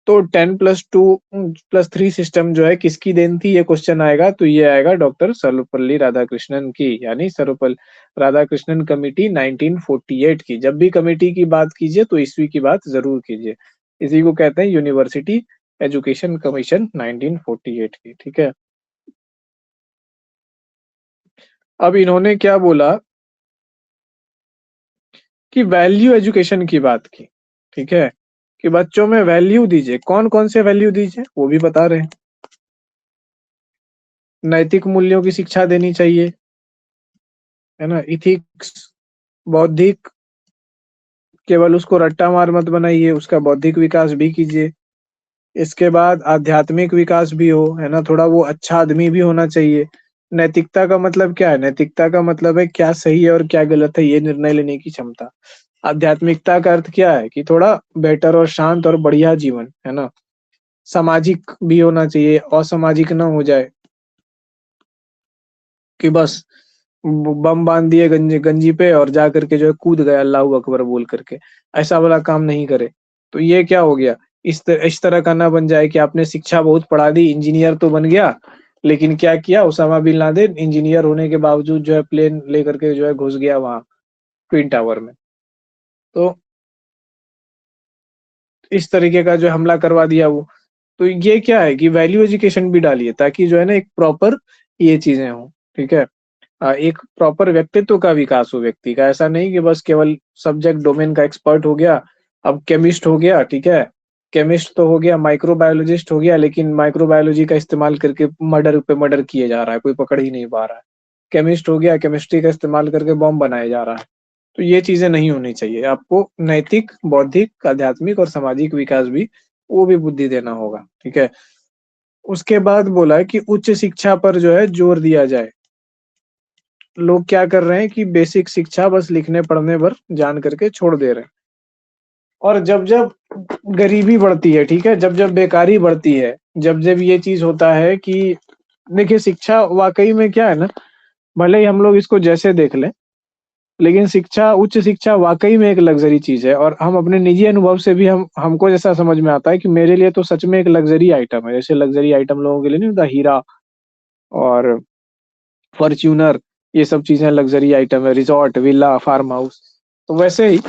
तो 10+2+3 सिस्टम जो है किसकी देन थी, ये क्वेश्चन आएगा तो ये आएगा डॉक्टर सर्वपल्ली राधाकृष्णन की, यानी सर्वपल्ली राधाकृष्णन कमेटी 1948 की। जब भी कमेटी की बात कीजिए तो ईस्वी की बात जरूर कीजिए। इसी को कहते हैं यूनिवर्सिटी एजुकेशन कमीशन 1948 की, ठीक है। अब इन्होंने क्या बोला कि वैल्यू एजुकेशन की बात की, ठीक है, कि बच्चों में वैल्यू दीजिए। कौन कौन से वैल्यू दीजिए वो भी बता रहे हैं। नैतिक मूल्यों की शिक्षा देनी चाहिए, है ना, इथिक्स, बौद्धिक, केवल उसको रट्टा मार मत बनाइए, उसका बौद्धिक विकास भी कीजिए। इसके बाद आध्यात्मिक विकास भी हो, है ना, थोड़ा वो अच्छा आदमी भी होना चाहिए। नैतिकता का मतलब क्या है? नैतिकता का मतलब है क्या सही है और क्या गलत है ये निर्णय लेने की क्षमता। आध्यात्मिकता का अर्थ क्या है? कि थोड़ा बेटर और शांत और बढ़िया जीवन, है ना। सामाजिक भी होना चाहिए, असामाजिक ना हो जाए कि बस बम बांध दिए गंजी गंजी पे और जा करके जो है कूद गया अल्लाह अकबर बोल करके, ऐसा वाला काम नहीं करे। तो ये क्या हो गया? इस तरह का ना बन जाए कि आपने शिक्षा बहुत पढ़ा दी, इंजीनियर तो बन गया, लेकिन क्या किया, उसामा बिन लादेन इंजीनियर होने के बावजूद जो है प्लेन लेकर के जो है घुस गया वहां ट्विन टावर में। तो इस तरीके का जो हमला करवा दिया वो। तो ये क्या है कि वैल्यू एजुकेशन भी डालिए ताकि जो है ना एक प्रॉपर ये चीजें हों, ठीक है। एक प्रॉपर व्यक्तित्व का विकास हो व्यक्ति का, ऐसा नहीं कि बस केवल सब्जेक्ट डोमेन का एक्सपर्ट हो गया। अब केमिस्ट हो गया, ठीक है, केमिस्ट तो हो गया, माइक्रोबायोलॉजिस्ट हो गया, लेकिन माइक्रोबायोलॉजी का इस्तेमाल करके मर्डर पे मर्डर किए जा रहा है, कोई पकड़ ही नहीं पा रहा है। केमिस्ट हो गया, केमिस्ट्री का इस्तेमाल करके बॉम्ब बनाया जा रहा है। तो ये चीजें नहीं होनी चाहिए। आपको नैतिक, बौद्धिक, आध्यात्मिक और सामाजिक विकास भी, वो भी बुद्धि देना होगा, ठीक है। उसके बाद बोला है कि उच्च शिक्षा पर जो है जोर दिया जाए। लोग क्या कर रहे हैं कि बेसिक शिक्षा बस लिखने पढ़ने पर जान करके छोड़ दे रहे हैं। और जब जब गरीबी बढ़ती है, ठीक है, जब जब बेकारी बढ़ती है, जब जब ये चीज होता है कि देखिए शिक्षा वाकई में क्या है ना, भले ही हम लोग इसको जैसे देख लें, लेकिन शिक्षा, उच्च शिक्षा वाकई में एक लग्जरी चीज है। और हम अपने निजी अनुभव से भी हमको जैसा समझ में आता है कि मेरे लिए तो सच में एक लग्जरी आइटम है। जैसे लग्जरी आइटम लोगों के लिए नहीं होता, हीरा और फॉर्च्यूनर, ये सब चीजें लग्जरी आइटम है, रिजॉर्ट, विला, फार्म हाउस। तो वैसे ही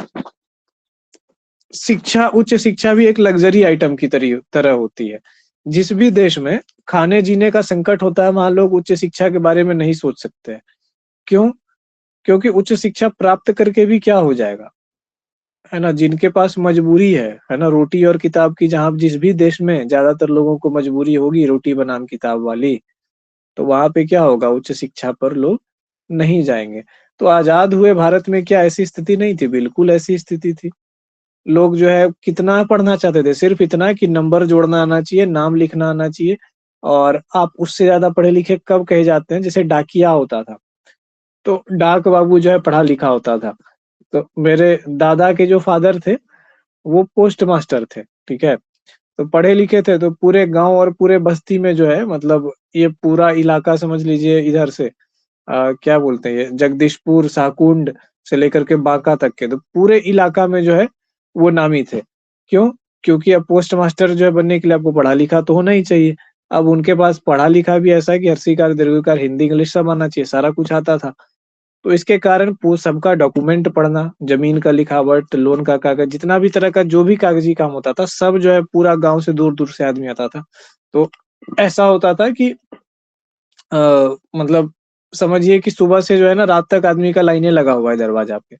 शिक्षा, उच्च शिक्षा भी एक लग्जरी आइटम की तरह होती है। जिस भी देश में खाने जीने का संकट होता है वहां लोग उच्च शिक्षा के बारे में नहीं सोच सकते हैं। क्यों? क्योंकि उच्च शिक्षा प्राप्त करके भी क्या हो जाएगा, है ना। जिनके पास मजबूरी है ना, रोटी और किताब की, जहां जिस भी देश में ज्यादातर लोगों को मजबूरी होगी रोटी बनाम किताब वाली, तो वहां पे क्या होगा, उच्च शिक्षा पर लोग नहीं जाएंगे। तो आजाद हुए भारत में क्या ऐसी स्थिति नहीं थी? बिल्कुल ऐसी स्थिति थी। लोग जो है कितना पढ़ना चाहते थे, सिर्फ इतना कि नंबर जोड़ना आना चाहिए, नाम लिखना आना चाहिए। और आप उससे ज्यादा पढ़े लिखे कब कहे जाते हैं? जैसे डाकिया होता था, तो डाक बाबू जो है पढ़ा लिखा होता था। तो मेरे दादा के जो फादर थे वो पोस्ट मास्टर थे, ठीक है। तो पढ़े लिखे थे, तो पूरे गांव और पूरे बस्ती में जो है, मतलब ये पूरा इलाका समझ लीजिए, इधर से क्या बोलते हैं ये, जगदीशपुर, साकुंड, से लेकर के बांका तक के, तो पूरे इलाका में जो है वो नामी थे। क्यों? क्योंकि अब पोस्ट मास्टर जो है बनने के लिए आपको पढ़ा लिखा तो होना ही चाहिए। अब उनके पास पढ़ा लिखा भी ऐसा है कि हर्षिकार, दीर्घिकार, हिंदी, इंग्लिश सब आना चाहिए, सारा कुछ आता था। तो इसके कारण सबका डॉक्यूमेंट पढ़ना, जमीन का लिखावट, लोन का कागज, जितना भी तरह का जो भी कागजी काम होता था, सब जो है पूरा गाँव से दूर-दूर से आदमी आता था। तो ऐसा होता था कि मतलब समझिए कि सुबह से जो है ना रात तक आदमी का लाइनें लगा हुआ है दरवाजा पे,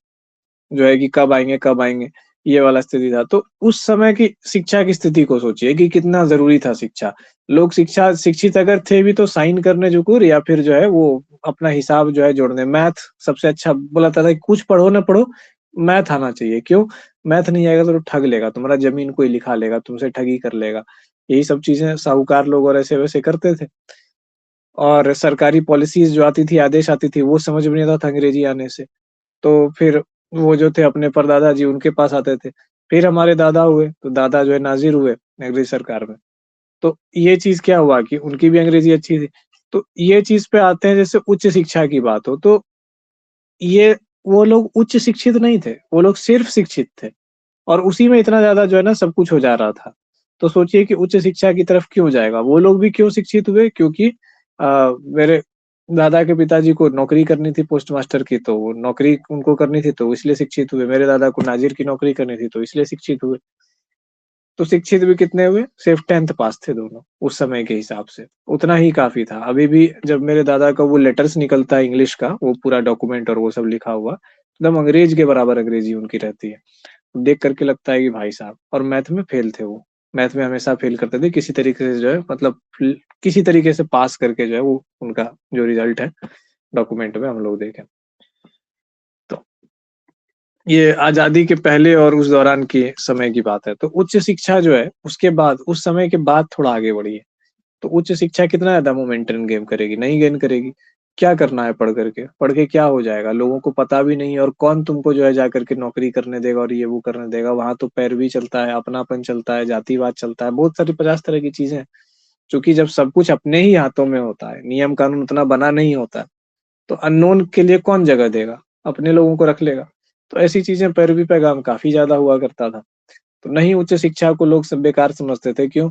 जो है कि कब आएँगे, ये वाला स्थिति था। तो उस समय की शिक्षा की स्थिति को सोचिए कि कितना ज़रूरी था शिक्षा। लोग शिक्षित अगर थे भी तो साइन करने जुगुर या फिर जो है वो अपना हिसाब जो है जोड़ने, मैथ सबसे अच्छा बोला जाता था कि कुछ पढ़ो ना पढ़ो, मैथ आना चाहिए। क्यों? मैथ नहीं आएगा तो ठग लेगा, तुम्हारा ज़मीन कोई लिखा लेगा, तुमसे ठगी कर लेगा। यही सब चीज़ें साहूकार लोग और ऐसे-वैसे करते थे। और सरकारी पॉलिसीज़ जो आती थी, आदेश आती थी, वो समझ में नहीं आता था अंग्रेजी आने से। तो फिर वो जो थे अपने परदादा जी उनके पास आते थे। फिर हमारे दादा हुए, तो दादा जो है नाज़िर हुए अंग्रेज़ सरकार में। तो ये चीज़ क्या हुआ कि उनकी भी अंग्रेज़ी अच्छी थी। तो ये चीज़ पे आते हैं जैसे उच्च शिक्षा की बात हो, तो ये वो लोग उच्च शिक्षित नहीं थे, वो लोग सिर्फ़ शिक्षित थे और उसी में इतना ज़्यादा जो है ना सब कुछ हो जा रहा था। तो सोचिए कि उच्च शिक्षा की तरफ क्यों जाएगा? वो लोग भी क्यों शिक्षित हुए? क्योंकि मेरे दादा के पिताजी को नौकरी करनी थी पोस्ट मास्टर की, तो वो नौकरी उनको करनी थी, तो इसलिए शिक्षित हुए। मेरे दादा को नाज़िर की नौकरी करनी थी, तो इसलिए शिक्षित हुए। तो शिक्षित भी कितने हुए? सिर्फ़ 10th पास थे दोनों, उस समय के हिसाब से। उतना ही काफ़ी था। अभी भी जब मेरे दादा का वो लेटर्स निकलता है इंग्लिश का, वो पूरा डॉक्यूमेंट और वो सब लिखा हुआ, एकदम अंग्रेज़ के बराबर अंग्रेज़ी उनकी रहती है। देख कर के लगता है कि भाई साहब, और मैथ में फ़ेल थे वो। मैथ में हमेशा फ़ेल करते थे, किसी तरीके से जो है मतलब किसी तरीके से पास करके जो है वो उनका जो रिज़ल्ट है, डॉक्यूमेंट में हम लोग देखें। तो ये आज़ादी के पहले और उस दौरान के समय की बात है। तो उच्च शिक्षा जो है, उसके बाद उस समय के बाद थोड़ा आगे बढ़ी है। तो उच्च शिक्षा कितना ज़्यादा मोमेंटम गेन करेगी? नहीं गेन करेगी। क्या करना है पढ़ कर के? पढ़ के क्या हो जाएगा? लोगों को पता भी नहीं है और कौन तुमको जो है जाकर के नौकरी करने देगा और ये वो करने देगा। वहाँ तो पैरवी चलता है, अपनापन चलता है, जातिवाद चलता है, बहुत सारी 50 तरह की चीज़ें हैं। चूँकि जब सब कुछ अपने ही हाथों में होता है, नियम कानून उतना बना नहीं होता है, तो अननोन के लिए कौन जगह देगा? अपने लोगों को रख लेगा। तो ऐसी चीज़ें पैरवी पैगाम काफ़ी ज़्यादा हुआ करता था। तो नहीं उच्च शिक्षा को लोग सब बेकार समझते थे, क्यों?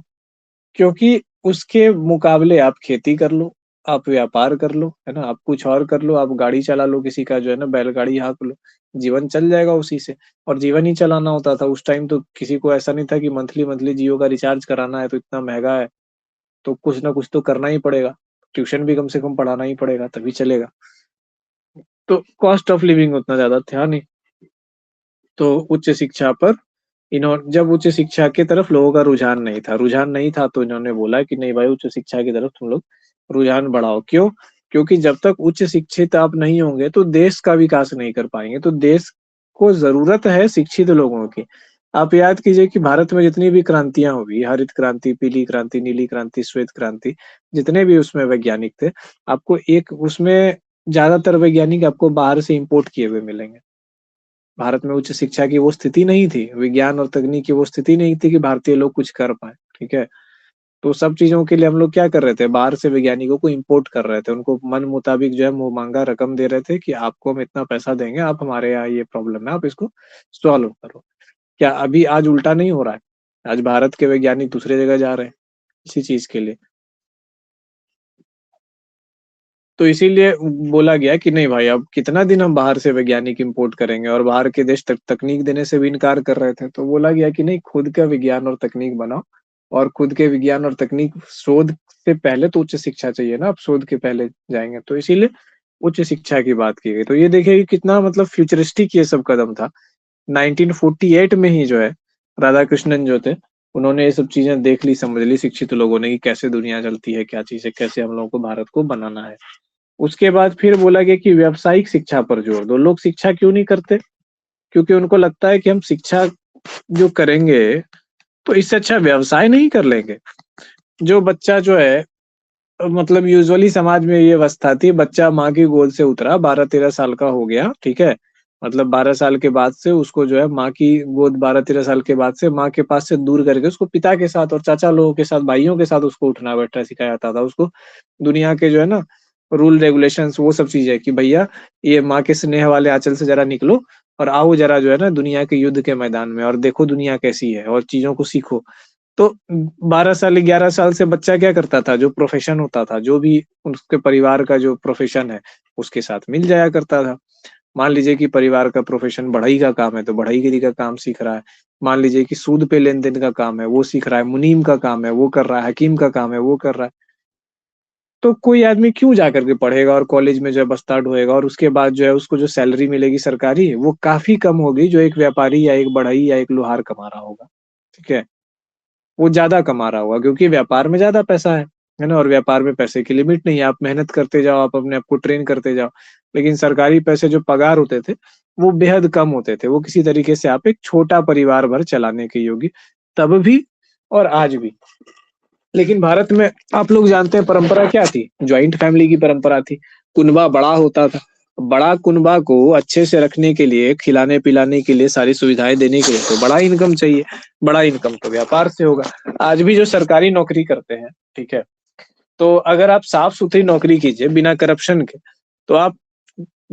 क्योंकि उसके मुकाबले आप खेती कर लो, आप व्यापार कर लो, है ना? आप कुछ और कर लो, आप गाड़ी चला लो, किसी का जो है ना बैलगाड़ी हाँक लो, जीवन चल जाएगा उसी से। और जीवन ही चलाना होता था उस टाइम, तो किसी को ऐसा नहीं था कि मंथली-मंथली जियो का रिचार्ज कराना है तो इतना महँगा है, तो कुछ ना कुछ तो करना ही पड़ेगा। ट्यूशन भी कम से कम पढ़ाना ही पड़ेगा तभी चलेगा। तो कॉस्ट ऑफ लिविंग उतना ज़्यादा था नहीं। तो उच्च शिक्षा पर जब उच्च शिक्षा की तरफ लोगों का रुझान नहीं था तो इन्होंने बोला कि नहीं भाई उच्च शिक्षा की तरफ तुम लोग रुझान बढ़ाओ। क्यों? क्योंकि जब तक उच्च शिक्षित आप नहीं होंगे तो देश का विकास नहीं कर पाएँगे। तो देश को ज़रूरत है शिक्षित लोगों की। आप याद कीजिए कि भारत में जितनी भी क्रांतियाँ हुई, हरित क्रांति, पीली क्रांति, नीली क्रांति, श्वेत क्रांति, जितने भी उसमें वैज्ञानिक थे, आपको एक उसमें ज़्यादातर वैज्ञानिक आपको बाहर से इम्पोर्ट किए हुए मिलेंगे। भारत में उच्च शिक्षा की वो स्थिति नहीं थी, विज्ञान और तकनीक की वो स्थिति नहीं थी कि भारतीय लोग कुछ कर पाएँ, ठीक है? तो सब चीज़ों के लिए हम लोग क्या कर रहे थे, बाहर से वैज्ञानिकों को इम्पोर्ट कर रहे थे, उनको मन मुताबिक जो है मुँह-माँगा रकम दे रहे थे कि आपको हम इतना पैसा देंगे, आप हमारे यहाँ ये प्रॉब्लम है, आप इसको सॉल्व करो। क्या अभी आज उल्टा नहीं हो रहा है? आज भारत के वैज्ञानिक दूसरे जगह जा रहे हैं, इसी चीज़ के लिए। तो इसीलिए बोला गया कि नहीं भाई अब कितना दिन हम बाहर से वैज्ञानिक इम्पोर्ट करेंगे, और बाहर के देश तकनीक देने से भी इनकार कर रहे थे। तो बोला गया कि नहीं, खुद का विज्ञान और तकनीक बनाओ, और खुद के विज्ञान और तकनीक शोध से पहले तो उच्च शिक्षा चाहिए ना, आप शोध के पहले जाएँगे। तो इसीलिए उच्च शिक्षा की बात की गई। तो ये देखिए कि कितना मतलब फ्यूचरिस्टिक ये सब कदम था। 1948 में ही जो है राधाकृष्णन जो थे, उन्होंने ये सब चीज़ें देख ली, समझ ली शिक्षित लोगों ने कि कैसे दुनिया चलती है, क्या चीज़ है, कैसे हम लोगों को भारत को बनाना है। उसके बाद फिर बोला गया कि व्यावसायिक शिक्षा पर जोर दो। लोग शिक्षा क्यों नहीं करते? क्योंकि उनको लगता है कि हम शिक्षा जो करेंगे, तो इससे अच्छा व्यवसाय नहीं कर लेंगे? जो बच्चा जो है मतलब यूजुअली समाज में ये अवस्था थी, बच्चा माँ की गोद से उतरा, 12-13 साल का हो गया, ठीक है? मतलब 12 साल के बाद से उसको जो है माँ की गोद, 12-13 साल के बाद से माँ के पास से दूर करके उसको पिता के साथ और चाचा लोगों के साथ, भाइयों के साथ उसको उठना-बैठना सिखाया जाता था। उसको दुनिया के जो है ना रूल रेगुलेशंस वो सब चीजें कि भैया ये माँ के स्नेह वाले आंचल से जरा निकलो और आओ जरा जो है ना दुनिया के युद्ध के मैदान में और देखो दुनिया कैसी है और चीजों को सीखो। तो 12 साल 11 साल से बच्चा क्या करता था, जो प्रोफेशन होता था, जो भी उसके परिवार का जो प्रोफेशन है उसके साथ मिल जाया करता था। मान लीजिए कि परिवार का प्रोफेशन बढ़ई का काम है तो बढ़ईगिरी का काम सीख रहा है। मान लीजिए कि सूद पे लेन देन का काम है वो सीख रहा है, मुनीम का काम है वो कर रहा है, हकीम का काम है वो कर रहा है। तो कोई आदमी क्यों जा करके पढ़ेगा और कॉलेज में जो है बस्ता ढोएगा और उसके बाद जो है उसको जो सैलरी मिलेगी सरकारी वो काफी कम होगी जो एक व्यापारी या एक बढ़ई या एक लोहार कमा रहा होगा। ठीक है, वो ज्यादा कमा रहा होगा क्योंकि व्यापार में ज्यादा पैसा है ना, और व्यापार में पैसे की लिमिट नहीं है, आप मेहनत करते जाओ, आप अपने आप को ट्रेन करते जाओ। लेकिन सरकारी पैसे जो पगार होते थे वो बेहद कम होते थे, वो किसी तरीके से आप एक छोटा परिवार भर चलाने के योग्य तब भी और आज भी। लेकिन भारत में आप लोग जानते हैं परंपरा क्या थी, ज्वाइंट फैमिली की परंपरा थी। कुनबा बड़ा होता था, बड़ा कुनबा को अच्छे से रखने के लिए, खिलाने पिलाने के लिए, सारी सुविधाएं देने के लिए तो बड़ा इनकम चाहिए। बड़ा इनकम तो व्यापार से होगा। आज भी जो सरकारी नौकरी करते हैं, ठीक है, तो अगर आप साफ सुथरी नौकरी कीजिए बिना करप्शन के, तो आप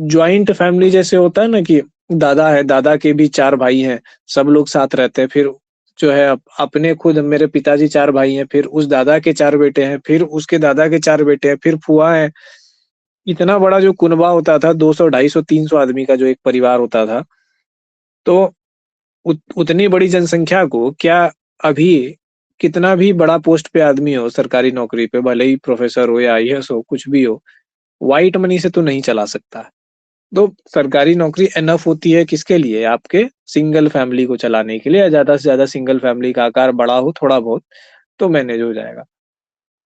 ज्वाइंट फैमिली जैसे होता है ना कि दादा है, दादा के भी 4 भाई हैं, सब लोग साथ रहते हैं, फिर जो है अपने खुद मेरे पिताजी 4 भाई हैं, फिर उस दादा के 4 बेटे हैं, फिर उसके दादा के 4 बेटे हैं, फिर फुआ है। इतना बड़ा जो कुनबा होता था, 200 250 300 आदमी का जो एक परिवार होता था, तो उतनी बड़ी जनसंख्या को क्या अभी कितना भी बड़ा पोस्ट पे आदमी हो सरकारी नौकरी पे, भले ही प्रोफेसर हो या आईएएस हो, कुछ भी हो, व्हाइट मनी से तो नहीं चला सकता। तो सरकारी नौकरी एनफ होती है किसके लिए, आपके सिंगल फैमिली को चलाने के लिए, या ज्यादा से ज्यादा सिंगल फैमिली का आकार बड़ा हो थोड़ा बहुत तो मैनेज हो जाएगा।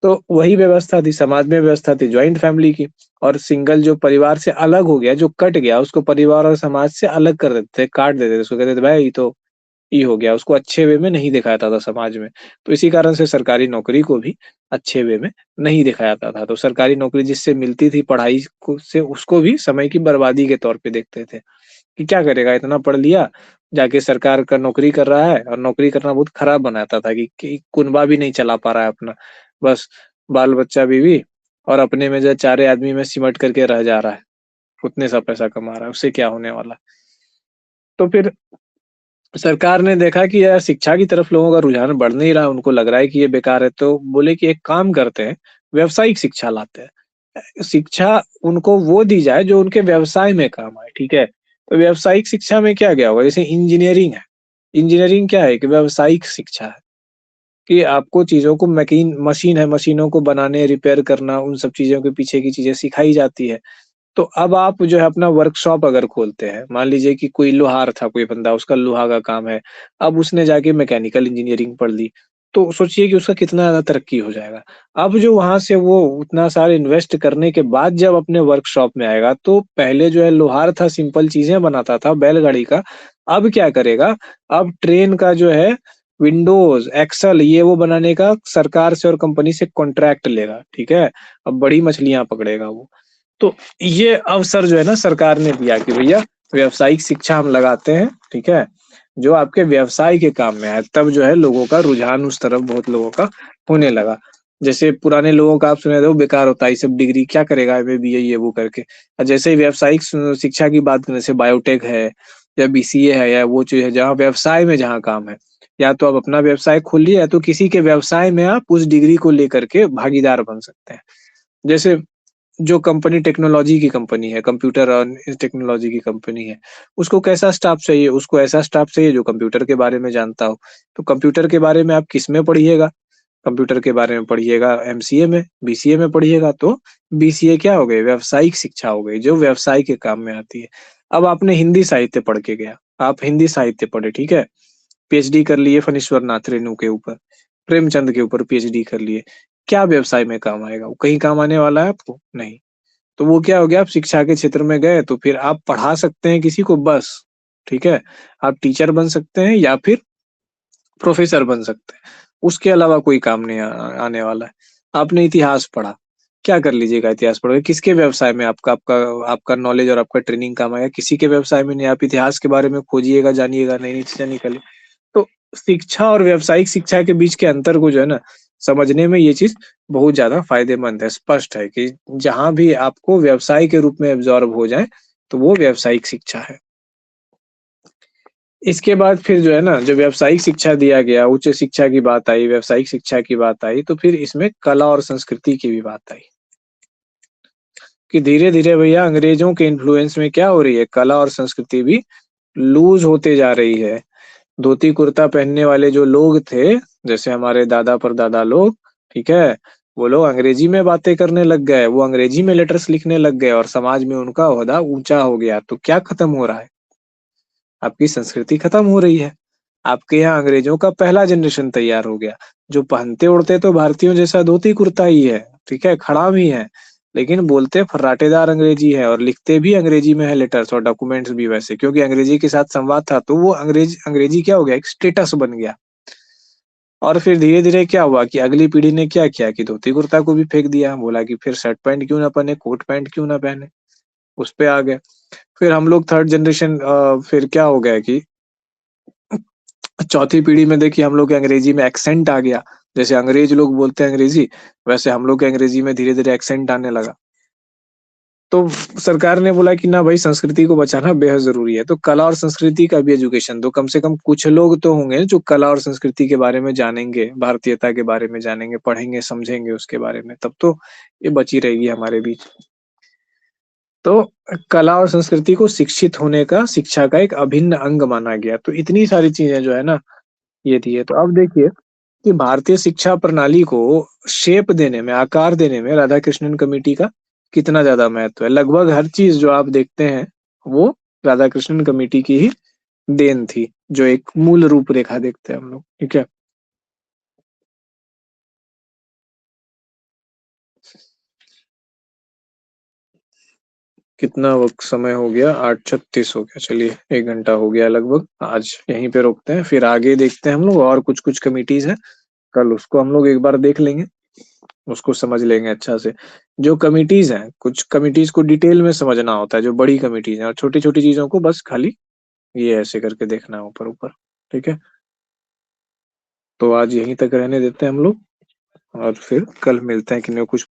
तो वही व्यवस्था थी, समाज में व्यवस्था थी ज्वाइंट फैमिली की। और सिंगल जो परिवार से अलग हो गया, जो कट गया, उसको परिवार और समाज से अलग कर देते थे, काट देते थे, उसको कहते थे भाई ये तो ये हो गया, उसको अच्छे वे में नहीं दिखाया जाता था समाज में। तो इसी कारण से सरकारी नौकरी को भी अच्छे वे में नहीं दिखाया जाता था। तो सरकारी नौकरी जिससे मिलती थी पढ़ाई को से, उसको भी समय की बर्बादी के तौर पे देखते थे कि क्या करेगा, इतना पढ़ लिया, जाके सरकार का नौकरी कर रहा है, और नौकरी करना बहुत खराब बनाता था कि कुनबा भी नहीं चला पा रहा है अपना, बस बाल बच्चा बीवी और अपने में जो 4 आदमी में सिमट करके रह जा रहा है, उतने सा पैसा कमा रहा है, उससे क्या होने वाला। तो फिर सरकार ने देखा कि यार शिक्षा की तरफ लोगों का रुझान बढ़ नहीं रहा, उनको लग रहा है कि ये बेकार है, तो बोले कि एक काम करते हैं, व्यावसायिक शिक्षा लाते हैं। शिक्षा उनको वो दी जाए जो उनके व्यवसाय में काम आए। ठीक है, तो व्यावसायिक शिक्षा में क्या गया होगा, जैसे इंजीनियरिंग है। इंजीनियरिंग क्या है कि व्यावसायिक शिक्षा है कि आपको चीजों को मशीन है, मशीनों को बनाने रिपेयर करना, उन सब चीजों के पीछे की चीजें सिखाई जाती है। तो अब आप जो है अपना वर्कशॉप अगर खोलते हैं, मान लीजिए कि कोई लोहार था, कोई बंदा, उसका लोहा का काम है, अब उसने जाके मैकेनिकल इंजीनियरिंग पढ़ ली, तो सोचिए कि उसका कितना ज्यादा तरक्की हो जाएगा। अब जो वहां से वो उतना सारा इन्वेस्ट करने के बाद जब अपने वर्कशॉप में आएगा, तो पहले जो है लोहार था, सिंपल चीजें बनाता था, बैलगाड़ी का, अब क्या करेगा, अब ट्रेन का जो है विंडोज एक्सल ये वो बनाने का सरकार से और कंपनी से कॉन्ट्रैक्ट लेगा। ठीक है, अब बड़ी मछलियां पकड़ेगा वो। तो ये अवसर जो है ना सरकार ने दिया कि भैया व्यावसायिक शिक्षा हम लगाते हैं, ठीक है, जो आपके व्यवसाय के काम में है। तब जो है लोगों का रुझान उस तरफ बहुत लोगों का होने लगा। जैसे पुराने लोगों का आप सुने थे, बेकार होता है ये सब डिग्री, क्या करेगा एमए बीए ये वो करके। और जैसे ही व्यावसायिक शिक्षा की बात करें, जैसे बायोटेक है या बीसीए है या वो चीज है जहाँ व्यवसाय में जहाँ काम है, या तो आप अपना व्यवसाय खोलिए या तो किसी के व्यवसाय में आप उस डिग्री को लेकर के भागीदार बन सकते हैं। जैसे जो कंपनी टेक्नोलॉजी की कंपनी है, कंप्यूटर और टेक्नोलॉजी की कंपनी है, उसको कैसा स्टाफ चाहिए, उसको ऐसा स्टाफ चाहिए जो कंप्यूटर के बारे में जानता हो। तो कंप्यूटर के बारे में आप किस में पढ़िएगा, कंप्यूटर के बारे में पढ़िएगा एमसीए में, बीसीए में पढ़िएगा, तो बीसीए क्या हो गई, व्यावसायिक शिक्षा हो गई जो व्यवसाय के काम में आती है। अब आपने हिंदी साहित्य पढ़ के गया, आप हिंदी साहित्य पढ़े, ठीक है, पीएचडी कर लिए फणीश्वर नाथ रेणु के ऊपर, प्रेमचंद के ऊपर पीएचडी कर लिए, क्या व्यवसाय में काम आएगा, वो कहीं काम आने वाला है आपको, नहीं। तो वो क्या हो गया, आप शिक्षा के क्षेत्र में गए तो फिर आप पढ़ा सकते हैं किसी को बस, ठीक है, आप टीचर बन सकते हैं या फिर प्रोफेसर बन सकते हैं, उसके अलावा कोई काम नहीं आने वाला है। आपने इतिहास पढ़ा, क्या कर लीजिएगा इतिहास पढ़ के, किसके व्यवसाय में आपका आपका आपका नॉलेज और आपका ट्रेनिंग काम आएगा, किसी के व्यवसाय में नहीं। आप इतिहास के बारे में खोजिएगा, जानिएगा, नई नई चीजें निकले। तो शिक्षा और व्यावसायिक शिक्षा के बीच के अंतर को जो है ना समझने में ये चीज बहुत ज्यादा फायदेमंद है, स्पष्ट है कि जहां भी आपको व्यवसाय के रूप में एब्जॉर्ब हो जाए तो वो व्यावसायिक शिक्षा है। इसके बाद फिर जो है ना, जो व्यावसायिक शिक्षा दिया गया, उच्च शिक्षा की बात आई, व्यावसायिक शिक्षा की बात आई, तो फिर इसमें कला और संस्कृति की भी बात आई कि धीरे धीरे भैया अंग्रेजों के इन्फ्लुएंस में क्या हो रही है, कला और संस्कृति भी लूज होते जा रही है। धोती कुर्ता पहनने वाले जो लोग थे, जैसे हमारे दादा परदादा लोग, ठीक है, वो लोग अंग्रेजी में बातें करने लग गए, वो अंग्रेजी में लेटर्स लिखने लग गए और समाज में उनका ओहदा ऊंचा हो गया। तो क्या खत्म हो रहा है? आपकी संस्कृति खत्म हो रही है। आपके यहाँ अंग्रेजों का पहला जनरेशन तैयार हो गया, जो पहनते ओढ़ते तो भारतीयों जैसा धोती कुर्ता ही है, ठीक है, खड़ा भी है, लेकिन बोलते फर्राटेदार अंग्रेजी है और लिखते भी अंग्रेजी में है लेटर्स और डॉक्यूमेंट्स भी वैसे, क्योंकि अंग्रेजी के साथ संवाद था तो वो अंग्रेजी क्या हो गया, एक स्टेटस बन गया। और फिर धीरे धीरे क्या हुआ कि अगली पीढ़ी ने क्या किया कि धोती कुर्ता को भी फेंक दिया, बोला कि फिर शर्ट पैंट क्यों ना पहने, कोट पैंट क्यों ना पहने, उस पे आ गए। फिर हम लोग थर्ड जनरेशन, फिर क्या हो गया कि चौथी पीढ़ी में देखिए हम लोग के अंग्रेजी में एक्सेंट आ गया। जैसे अंग्रेज लोग बोलते हैं अंग्रेजी, वैसे हम लोग के अंग्रेजी में धीरे धीरे एक्सेंट आने लगा। तो सरकार ने बोला कि ना भाई, संस्कृति को बचाना बेहद जरूरी है, तो कला और संस्कृति का भी एजुकेशन दो। कम से कम कुछ लोग तो होंगे जो कला और संस्कृति के बारे में जानेंगे, भारतीयता के बारे में जानेंगे, पढ़ेंगे, समझेंगे उसके बारे में, तब तो ये बची रहेगी हमारे बीच। तो कला और संस्कृति को शिक्षित होने का, शिक्षा का एक अभिन्न अंग माना गया। तो इतनी सारी चीजें जो है ना, ये थी है। तो अब देखिए कि भारतीय शिक्षा प्रणाली को शेप देने में, आकार देने में राधा कृष्णन कमेटी का कितना ज्यादा महत्व है। लगभग हर चीज जो आप देखते हैं वो राधा कृष्णन कमेटी की ही देन थी, जो एक मूल रूपरेखा देखते हैं हम लोग, ठीक है। कितना वक्त समय हो गया, 8:36 हो गया, चलिए 1 घंटा हो गया लगभग। आज यहीं पे रोकते हैं, फिर आगे देखते हैं हम लोग, और कुछ कुछ कमिटीज हैं, कल उसको हम लोग एक बार देख लेंगे, उसको समझ लेंगे अच्छा से। जो कमिटीज हैं, कुछ कमिटीज को डिटेल में समझना होता है, जो बड़ी कमिटीज हैं, और छोटी छोटी चीजों को बस खाली ये ऐसे करके देखना है ऊपर ऊपर, ठीक है। तो आज यहीं तक रहने देते हैं हम लोग, और फिर कल मिलते हैं कि नहीं कुछ